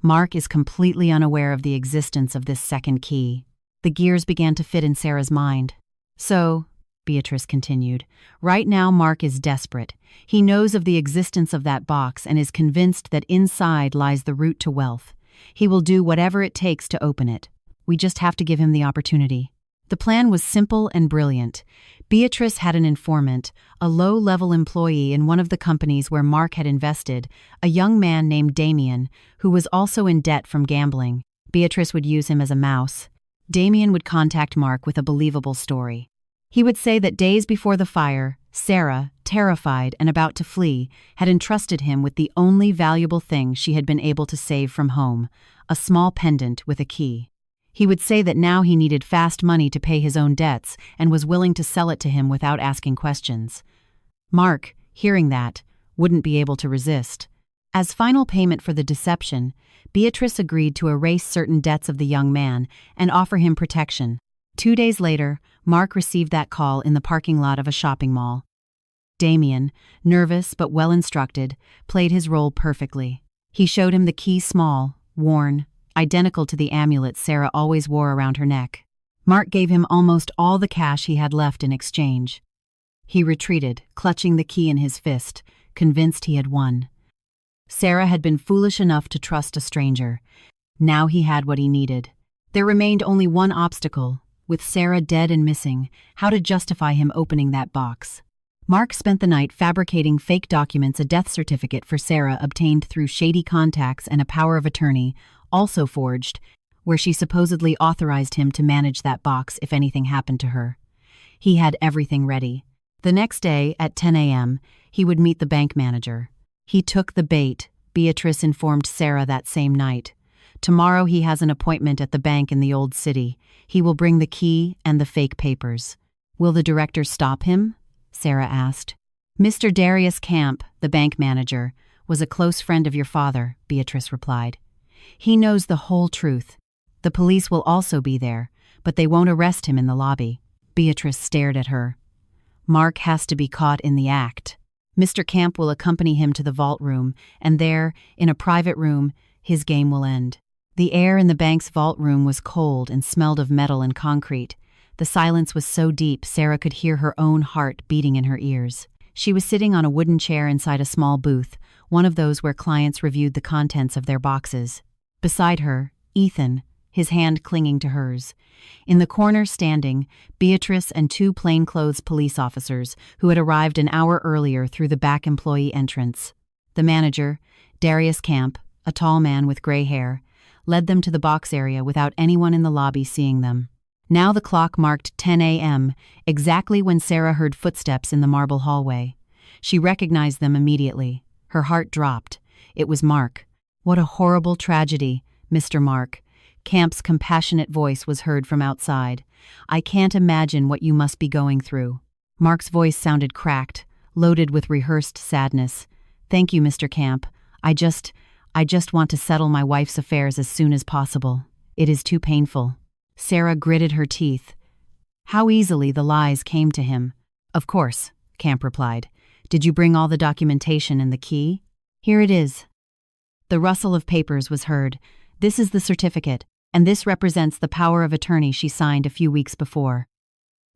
Mark is completely unaware of the existence of this second key." The gears began to fit in Sarah's mind. "So," Beatrice continued, "right now Mark is desperate. He knows of the existence of that box and is convinced that inside lies the route to wealth. He will do whatever it takes to open it. We just have to give him the opportunity." The plan was simple and brilliant. Beatrice had an informant, a low-level employee in one of the companies where Mark had invested, a young man named Damien, who was also in debt from gambling. Beatrice would use him as a mouse. Damien would contact Mark with a believable story. He would say that days before the fire, Sarah, terrified and about to flee, had entrusted him with the only valuable thing she had been able to save from home, a small pendant with a key. He would say that now he needed fast money to pay his own debts and was willing to sell it to him without asking questions. Mark, hearing that, wouldn't be able to resist. As final payment for the deception, Beatrice agreed to erase certain debts of the young man and offer him protection. 2 days later, Mark received that call in the parking lot of a shopping mall. Damien, nervous but well-instructed, played his role perfectly. He showed him the key, small, worn, identical to the amulet Sarah always wore around her neck. Mark gave him almost all the cash he had left in exchange. He retreated, clutching the key in his fist, convinced he had won. Sarah had been foolish enough to trust a stranger. Now he had what he needed. There remained only one obstacle. With Sarah dead and missing, how to justify him opening that box? Mark spent the night fabricating fake documents, a death certificate for Sarah obtained through shady contacts and a power of attorney, also forged, where she supposedly authorized him to manage that box if anything happened to her. He had everything ready. The next day, at 10 a.m., he would meet the bank manager. He took the bait, Beatrice informed Sarah that same night. Tomorrow he has an appointment at the bank in the old city. He will bring the key and the fake papers. Will the director stop him? Sarah asked. Mr. Darius Camp, the bank manager, was a close friend of your father, Beatrice replied. He knows the whole truth. The police will also be there, but they won't arrest him in the lobby. Beatrice stared at her. Mark has to be caught in the act. Mr. Camp will accompany him to the vault room, and there, in a private room, his game will end. The air in the bank's vault room was cold and smelled of metal and concrete. The silence was so deep Sarah could hear her own heart beating in her ears. She was sitting on a wooden chair inside a small booth, one of those where clients reviewed the contents of their boxes. Beside her, Ethan, his hand clinging to hers. In the corner standing, Beatrice and 2 plainclothes police officers who had arrived an hour earlier through the back employee entrance. The manager, Darius Camp, a tall man with gray hair, led them to the box area without anyone in the lobby seeing them. Now the clock marked 10 a.m., exactly when Sarah heard footsteps in the marble hallway. She recognized them immediately. Her heart dropped. It was Mark. What a horrible tragedy, Mr. Mark. Camp's compassionate voice was heard from outside. I can't imagine what you must be going through. Mark's voice sounded cracked, loaded with rehearsed sadness. Thank you, Mr. Camp. I just want to settle my wife's affairs as soon as possible. It is too painful. Sarah gritted her teeth. How easily the lies came to him. Of course, Camp replied. Did you bring all the documentation and the key? Here it is. The rustle of papers was heard. This is the certificate, and this represents the power of attorney she signed a few weeks before.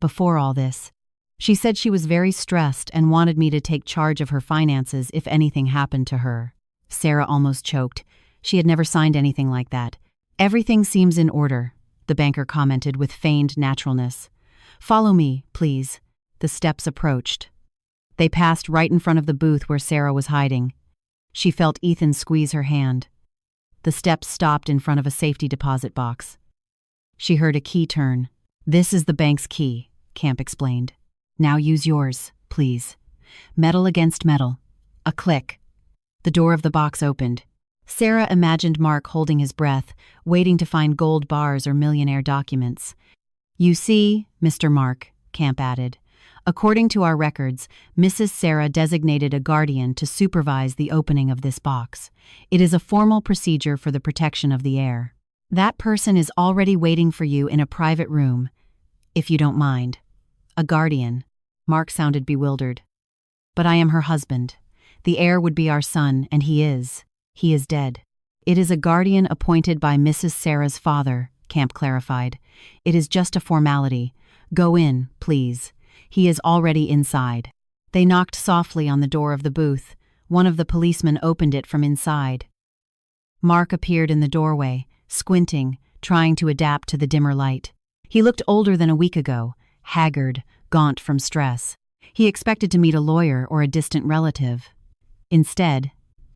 Before all this, she said she was very stressed and wanted me to take charge of her finances if anything happened to her. Sarah almost choked. She had never signed anything like that. Everything seems in order, the banker commented with feigned naturalness. Follow me, please. The steps approached. They passed right in front of the booth where Sarah was hiding. She felt Ethan squeeze her hand. The steps stopped in front of a safety deposit box. She heard a key turn. This is the bank's key, Camp explained. Now use yours, please. Metal against metal. A click. The door of the box opened. Sarah imagined Mark holding his breath, waiting to find gold bars or millionaire documents. You see, Mr. Mark, Camp added. According to our records, Mrs. Sarah designated a guardian to supervise the opening of this box. It is a formal procedure for the protection of the heir. That person is already waiting for you in a private room, if you don't mind. A guardian. Mark sounded bewildered. But I am her husband. The heir would be our son, and he is. He is dead. It is a guardian appointed by Mrs. Sarah's father, Camp clarified. It is just a formality. Go in, please. He is already inside. They knocked softly on the door of the booth. One of the policemen opened it from inside. Mark appeared in the doorway, squinting, trying to adapt to the dimmer light. He looked older than a week ago, haggard, gaunt from stress. He expected to meet a lawyer or a distant relative. Instead,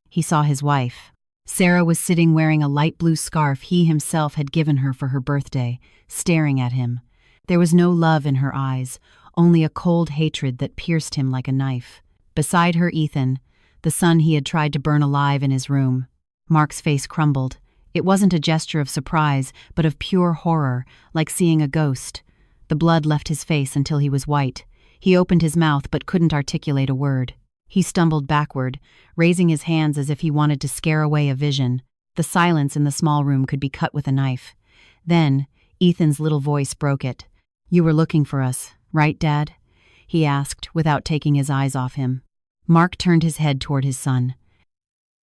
he saw his wife. Sarah was sitting wearing a light blue scarf he himself had given her for her birthday, staring at him. There was no love in her eyes, only a cold hatred that pierced him like a knife. Beside her, Ethan, the son he had tried to burn alive in his room. Mark's face crumbled. It wasn't a gesture of surprise, but of pure horror, like seeing a ghost. The blood left his face until he was white. He opened his mouth but couldn't articulate a word. He stumbled backward, raising his hands as if he wanted to scare away a vision. The silence in the small room could be cut with a knife. Then, Ethan's little voice broke it. "You were looking for us, right, Dad?" he asked, without taking his eyes off him. Mark turned his head toward his son.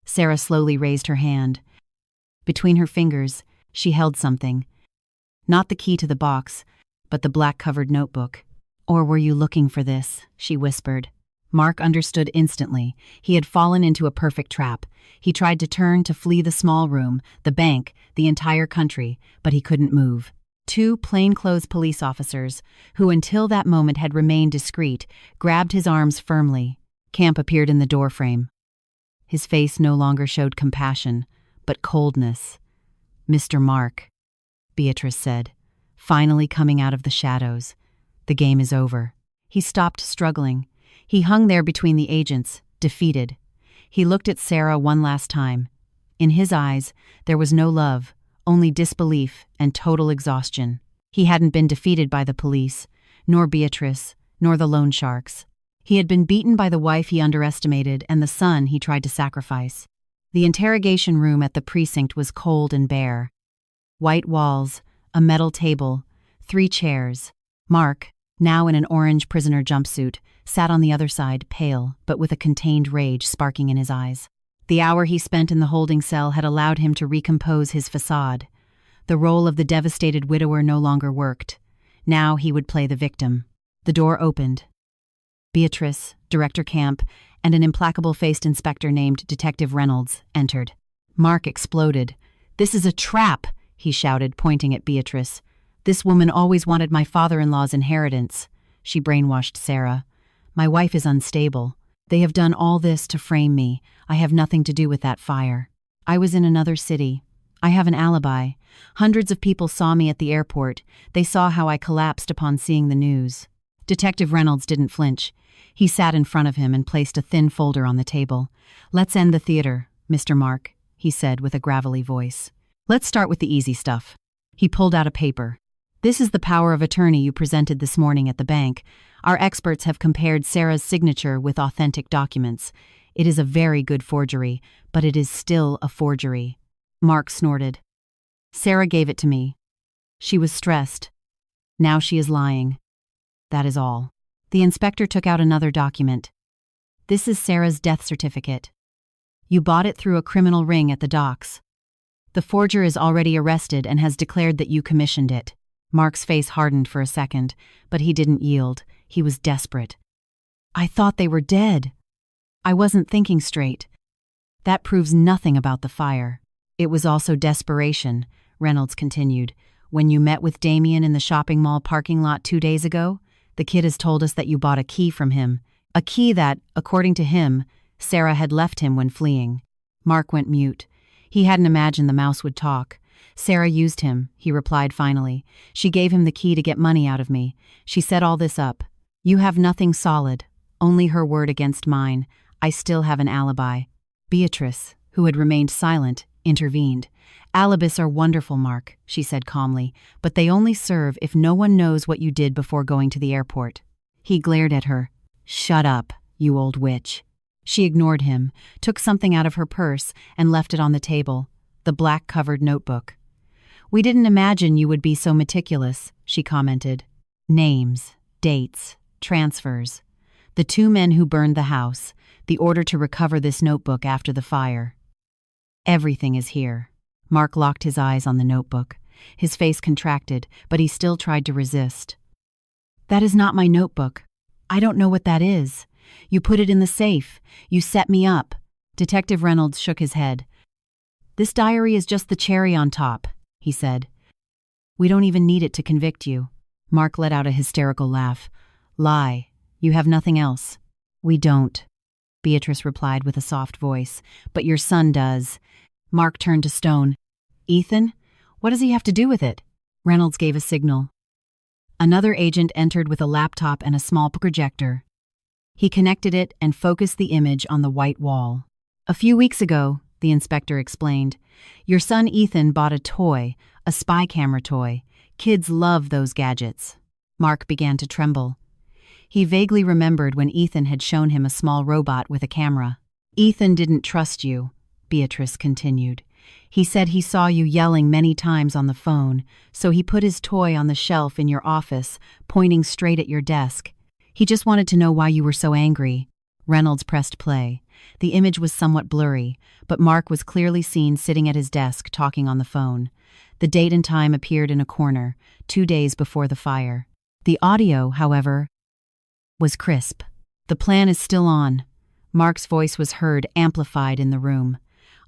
Sarah slowly raised her hand. Between her fingers, she held something. Not the key to the box, but the black-covered notebook. "Or were you looking for this?" she whispered. Mark understood instantly. He had fallen into a perfect trap. He tried to turn to flee the small room, the bank, the entire country, but he couldn't move. Two plainclothes police officers, who until that moment had remained discreet, grabbed his arms firmly. Camp appeared in the doorframe. His face no longer showed compassion, but coldness. "Mr. Mark," Beatrice said, finally coming out of the shadows. "The game is over." He stopped struggling. He hung there between the agents, defeated. He looked at Sarah one last time. In his eyes, there was no love, only disbelief and total exhaustion. He hadn't been defeated by the police, nor Beatrice, nor the loan sharks. He had been beaten by the wife he underestimated and the son he tried to sacrifice. The interrogation room at the precinct was cold and bare. White walls, a metal table, 3 chairs. Mark, now in an orange prisoner jumpsuit, sat on the other side, pale, but with a contained rage sparking in his eyes. The hour he spent in the holding cell had allowed him to recompose his facade. The role of the devastated widower no longer worked. Now he would play the victim. The door opened. Beatrice, Director Camp, and an implacable-faced inspector named Detective Reynolds entered. Mark exploded. "This is a trap," he shouted, pointing at Beatrice. "This woman always wanted my father-in-law's inheritance." She brainwashed Sarah. "My wife is unstable. They have done all this to frame me. I have nothing to do with that fire. I was in another city. I have an alibi. Hundreds of people saw me at the airport. They saw how I collapsed upon seeing the news." Detective Reynolds didn't flinch. He sat in front of him and placed a thin folder on the table. "Let's end the theater, Mr. Mark," he said with a gravelly voice. "Let's start with the easy stuff." He pulled out a paper. "This is the power of attorney you presented this morning at the bank. Our experts have compared Sarah's signature with authentic documents. It is a very good forgery, but it is still a forgery." Mark snorted. "Sarah gave it to me. She was stressed. Now she is lying. That is all." The inspector took out another document. "This is Sarah's death certificate. You bought it through a criminal ring at the docks. The forger is already arrested and has declared that you commissioned it." Mark's face hardened for a second, but he didn't yield. He was desperate. "I thought they were dead. I wasn't thinking straight." "That proves nothing about the fire." "It was also desperation," Reynolds continued. "When you met with Damien in the shopping mall parking lot 2 days ago, the kid has told us that you bought a key from him. A key that, according to him, Sarah had left him when fleeing." Mark went mute. He hadn't imagined the mouse would talk. "Sarah used him," he replied finally. "She gave him the key to get money out of me. She set all this up. You have nothing solid, only her word against mine. I still have an alibi." Beatrice, who had remained silent, intervened. "Alibis are wonderful, Mark," she said calmly, "but they only serve if no one knows what you did before going to the airport." He glared at her. "Shut up, you old witch." She ignored him, took something out of her purse, and left it on the table, the black-covered notebook. "We didn't imagine you would be so meticulous," she commented. "Names, dates, transfers. The 2 men who burned the house, the order to recover this notebook after the fire. Everything is here." Mark locked his eyes on the notebook. His face contracted, but he still tried to resist. "That is not my notebook. I don't know what that is. You put it in the safe. You set me up." Detective Reynolds shook his head. "This diary is just the cherry on top," he said. "We don't even need it to convict you." Mark let out a hysterical laugh. "Lie. You have nothing else." "We don't," Beatrice replied with a soft voice. "But your son does." Mark turned to stone. "Ethan? What does he have to do with it?" Reynolds gave a signal. Another agent entered with a laptop and a small projector. He connected it and focused the image on the white wall. "A few weeks ago," the inspector explained, "your son Ethan bought a toy, a spy camera toy. Kids love those gadgets." Mark began to tremble. He vaguely remembered when Ethan had shown him a small robot with a camera. "Ethan didn't trust you," Beatrice continued. He said he saw you yelling many times on the phone, so he put his toy on the shelf in your office, pointing straight at your desk. He just wanted to know why you were so angry." Reynolds pressed play. The image was somewhat blurry, but Mark was clearly seen sitting at his desk talking on the phone. The date and time appeared in a corner, 2 days before the fire. The audio, however, was crisp. "The plan is still on." Mark's voice was heard, amplified in the room.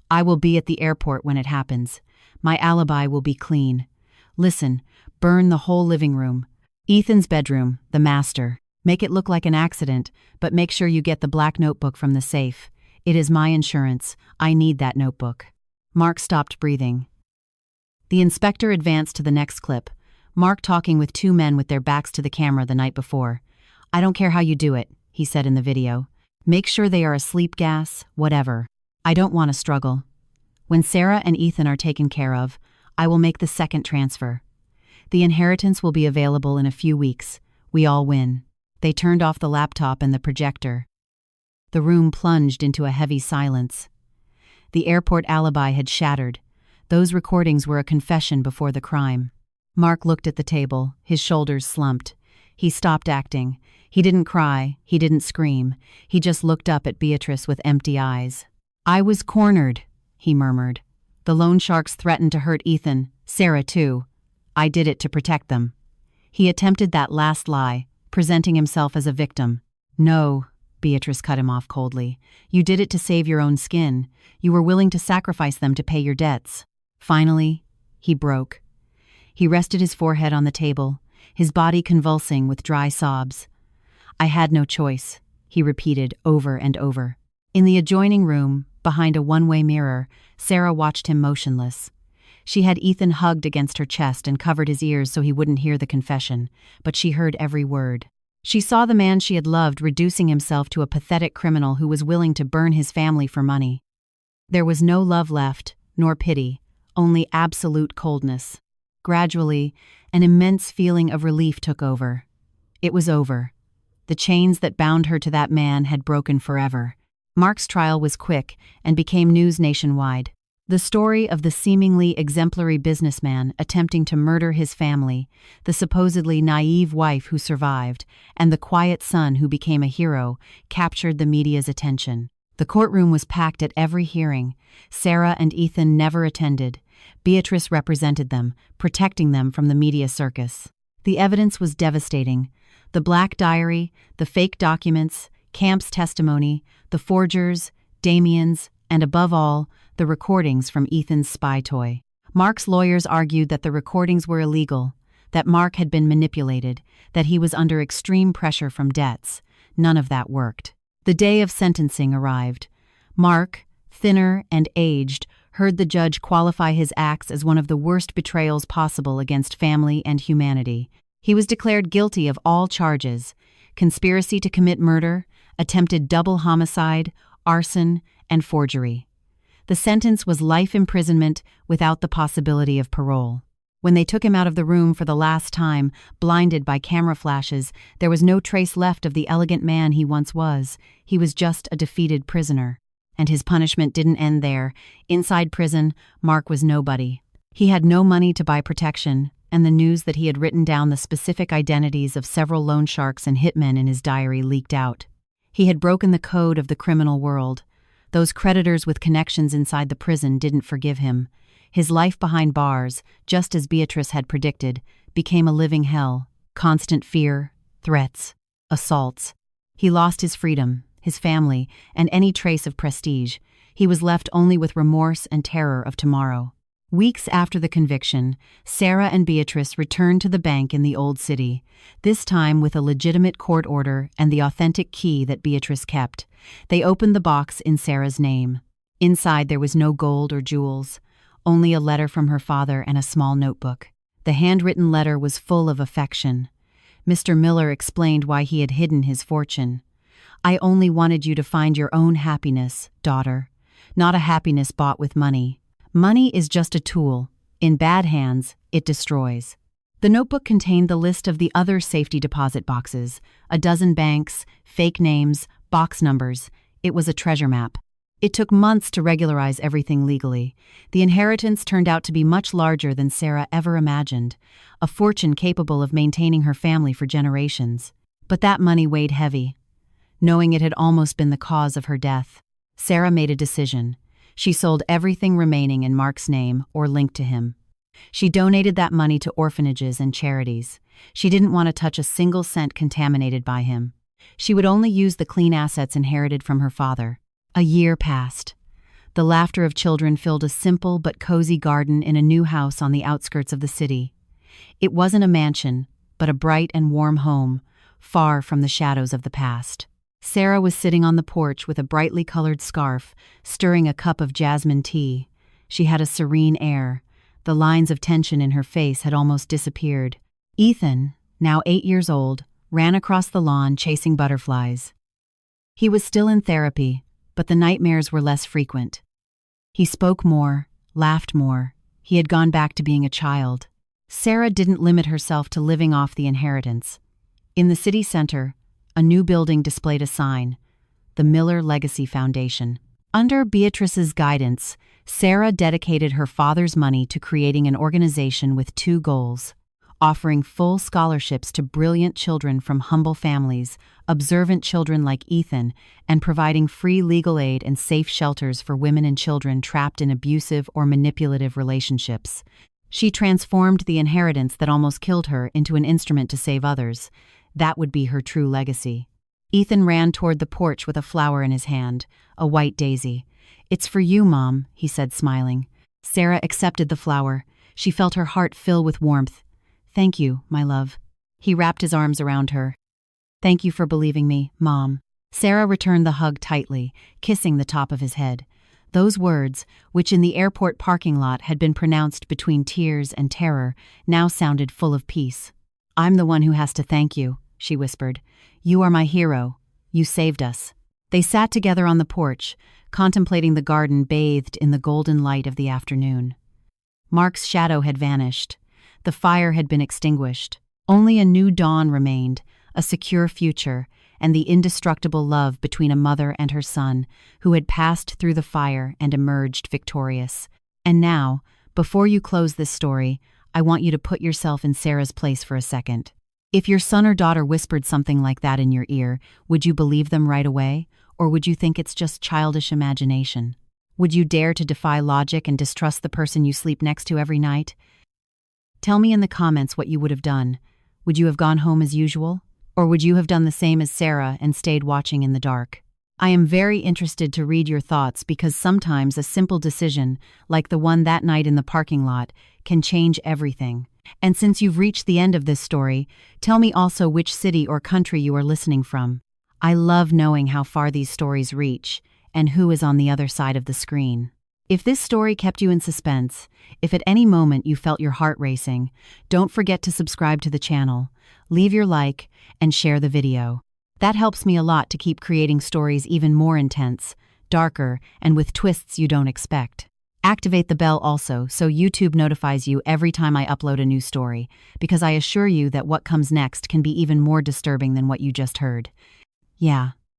"I will be at the airport when it happens. My alibi will be clean. Listen, burn the whole living room. Ethan's bedroom, the master. Make it look like an accident, but make sure you get the black notebook from the safe. It is my insurance. I need that notebook." Mark stopped breathing. The inspector advanced to the next clip. Mark talking with 2 men with their backs to the camera the night before. "I don't care how you do it," he said in the video. "Make sure they are asleep, gas, whatever. I don't want to struggle. When Sarah and Ethan are taken care of, I will make the second transfer. The inheritance will be available in a few weeks. We all win." They turned off the laptop and the projector. The room plunged into a heavy silence. The airport alibi had shattered. Those recordings were a confession before the crime. Mark looked at the table, his shoulders slumped. He stopped acting. He didn't cry, he didn't scream. He just looked up at Beatrice with empty eyes. "I was cornered," he murmured. "The loan sharks threatened to hurt Ethan, Sarah too. I did it to protect them." He attempted that last lie, presenting himself as a victim. "No," Beatrice cut him off coldly. "You did it to save your own skin. You were willing to sacrifice them to pay your debts." Finally, he broke. He rested his forehead on the table, his body convulsing with dry sobs. "I had no choice," he repeated over and over. In the adjoining room, behind a one-way mirror, Sarah watched him motionless. She had Ethan hugged against her chest and covered his ears so he wouldn't hear the confession, but she heard every word. She saw the man she had loved reducing himself to a pathetic criminal who was willing to burn his family for money. There was no love left, nor pity, only absolute coldness. Gradually, an immense feeling of relief took over. It was over. The chains that bound her to that man had broken forever. Mark's trial was quick and became news nationwide. The story of the seemingly exemplary businessman attempting to murder his family, the supposedly naive wife who survived, and the quiet son who became a hero, captured the media's attention. The courtroom was packed at every hearing. Sarah and Ethan never attended. Beatrice represented them, protecting them from the media circus. The evidence was devastating. The black diary, the fake documents, Camp's testimony, the forgers, Damien's, and above all, the recordings from Ethan's spy toy. Mark's lawyers argued that the recordings were illegal, that Mark had been manipulated, that he was under extreme pressure from debts. None of that worked. The day of sentencing arrived. Mark, thinner and aged, heard the judge qualify his acts as one of the worst betrayals possible against family and humanity. He was declared guilty of all charges: conspiracy to commit murder, attempted double homicide, arson, and forgery. The sentence was life imprisonment without the possibility of parole. When they took him out of the room for the last time, blinded by camera flashes, there was no trace left of the elegant man he once was. He was just a defeated prisoner. And his punishment didn't end there. Inside prison, Mark was nobody. He had no money to buy protection, and the news that he had written down the specific identities of several loan sharks and hitmen in his diary leaked out. He had broken the code of the criminal world. Those creditors with connections inside the prison didn't forgive him. His life behind bars, just as Beatrice had predicted, became a living hell. Constant fear, threats, assaults. He lost his freedom, his family, and any trace of prestige. He was left only with remorse and terror of tomorrow. Weeks after the conviction, Sarah and Beatrice returned to the bank in the Old City, this time with a legitimate court order and the authentic key that Beatrice kept. They opened the box in Sarah's name. Inside there was no gold or jewels, only a letter from her father and a small notebook. The handwritten letter was full of affection. Mr. Miller explained why he had hidden his fortune. "I only wanted you to find your own happiness, daughter, not a happiness bought with money. Money is just a tool. In bad hands, it destroys." The notebook contained the list of the other safety deposit boxes, a dozen banks, fake names, box numbers. It was a treasure map. It took months to regularize everything legally. The inheritance turned out to be much larger than Sarah ever imagined, a fortune capable of maintaining her family for generations. But that money weighed heavy. Knowing it had almost been the cause of her death, Sarah made a decision. She sold everything remaining in Mark's name or linked to him. She donated that money to orphanages and charities. She didn't want to touch a single cent contaminated by him. She would only use the clean assets inherited from her father. A year passed. The laughter of children filled a simple but cozy garden in a new house on the outskirts of the city. It wasn't a mansion, but a bright and warm home, far from the shadows of the past. Sarah was sitting on the porch with a brightly colored scarf, stirring a cup of jasmine tea. She had a serene air. The lines of tension in her face had almost disappeared. Ethan, now 8 years old, ran across the lawn chasing butterflies. He was still in therapy, but the nightmares were less frequent. He spoke more, laughed more. He had gone back to being a child. Sarah didn't limit herself to living off the inheritance. In the city center, a new building displayed a sign, the Miller Legacy Foundation. Under Beatrice's guidance, Sarah dedicated her father's money to creating an organization with 2 goals: offering full scholarships to brilliant children from humble families, observant children like Ethan, and providing free legal aid and safe shelters for women and children trapped in abusive or manipulative relationships. She transformed the inheritance that almost killed her into an instrument to save others. That would be her true legacy. Ethan ran toward the porch with a flower in his hand, a white daisy. "It's for you, Mom," he said, smiling. Sarah accepted the flower. She felt her heart fill with warmth. "Thank you, my love." He wrapped his arms around her. "Thank you for believing me, Mom." Sarah returned the hug tightly, kissing the top of his head. Those words, which in the airport parking lot had been pronounced between tears and terror, now sounded full of peace. "I'm the one who has to thank you," she whispered. "You are my hero. You saved us." They sat together on the porch, contemplating the garden bathed in the golden light of the afternoon. Mark's shadow had vanished. The fire had been extinguished. Only a new dawn remained, a secure future, and the indestructible love between a mother and her son, who had passed through the fire and emerged victorious. And now, before you close this story, I want you to put yourself in Sarah's place for a second. If your son or daughter whispered something like that in your ear, would you believe them right away, or would you think it's just childish imagination? Would you dare to defy logic and distrust the person you sleep next to every night? Tell me in the comments what you would have done. Would you have gone home as usual? Or would you have done the same as Sarah and stayed watching in the dark? I am very interested to read your thoughts because sometimes a simple decision, like the one that night in the parking lot, can change everything. And since you've reached the end of this story, tell me also which city or country you are listening from. I love knowing how far these stories reach and who is on the other side of the screen. If this story kept you in suspense, if at any moment you felt your heart racing, don't forget to subscribe to the channel, leave your like, and share the video. That helps me a lot to keep creating stories even more intense, darker, and with twists you don't expect. Activate the bell also so YouTube notifies you every time I upload a new story, because I assure you that what comes next can be even more disturbing than what you just heard. Yeah,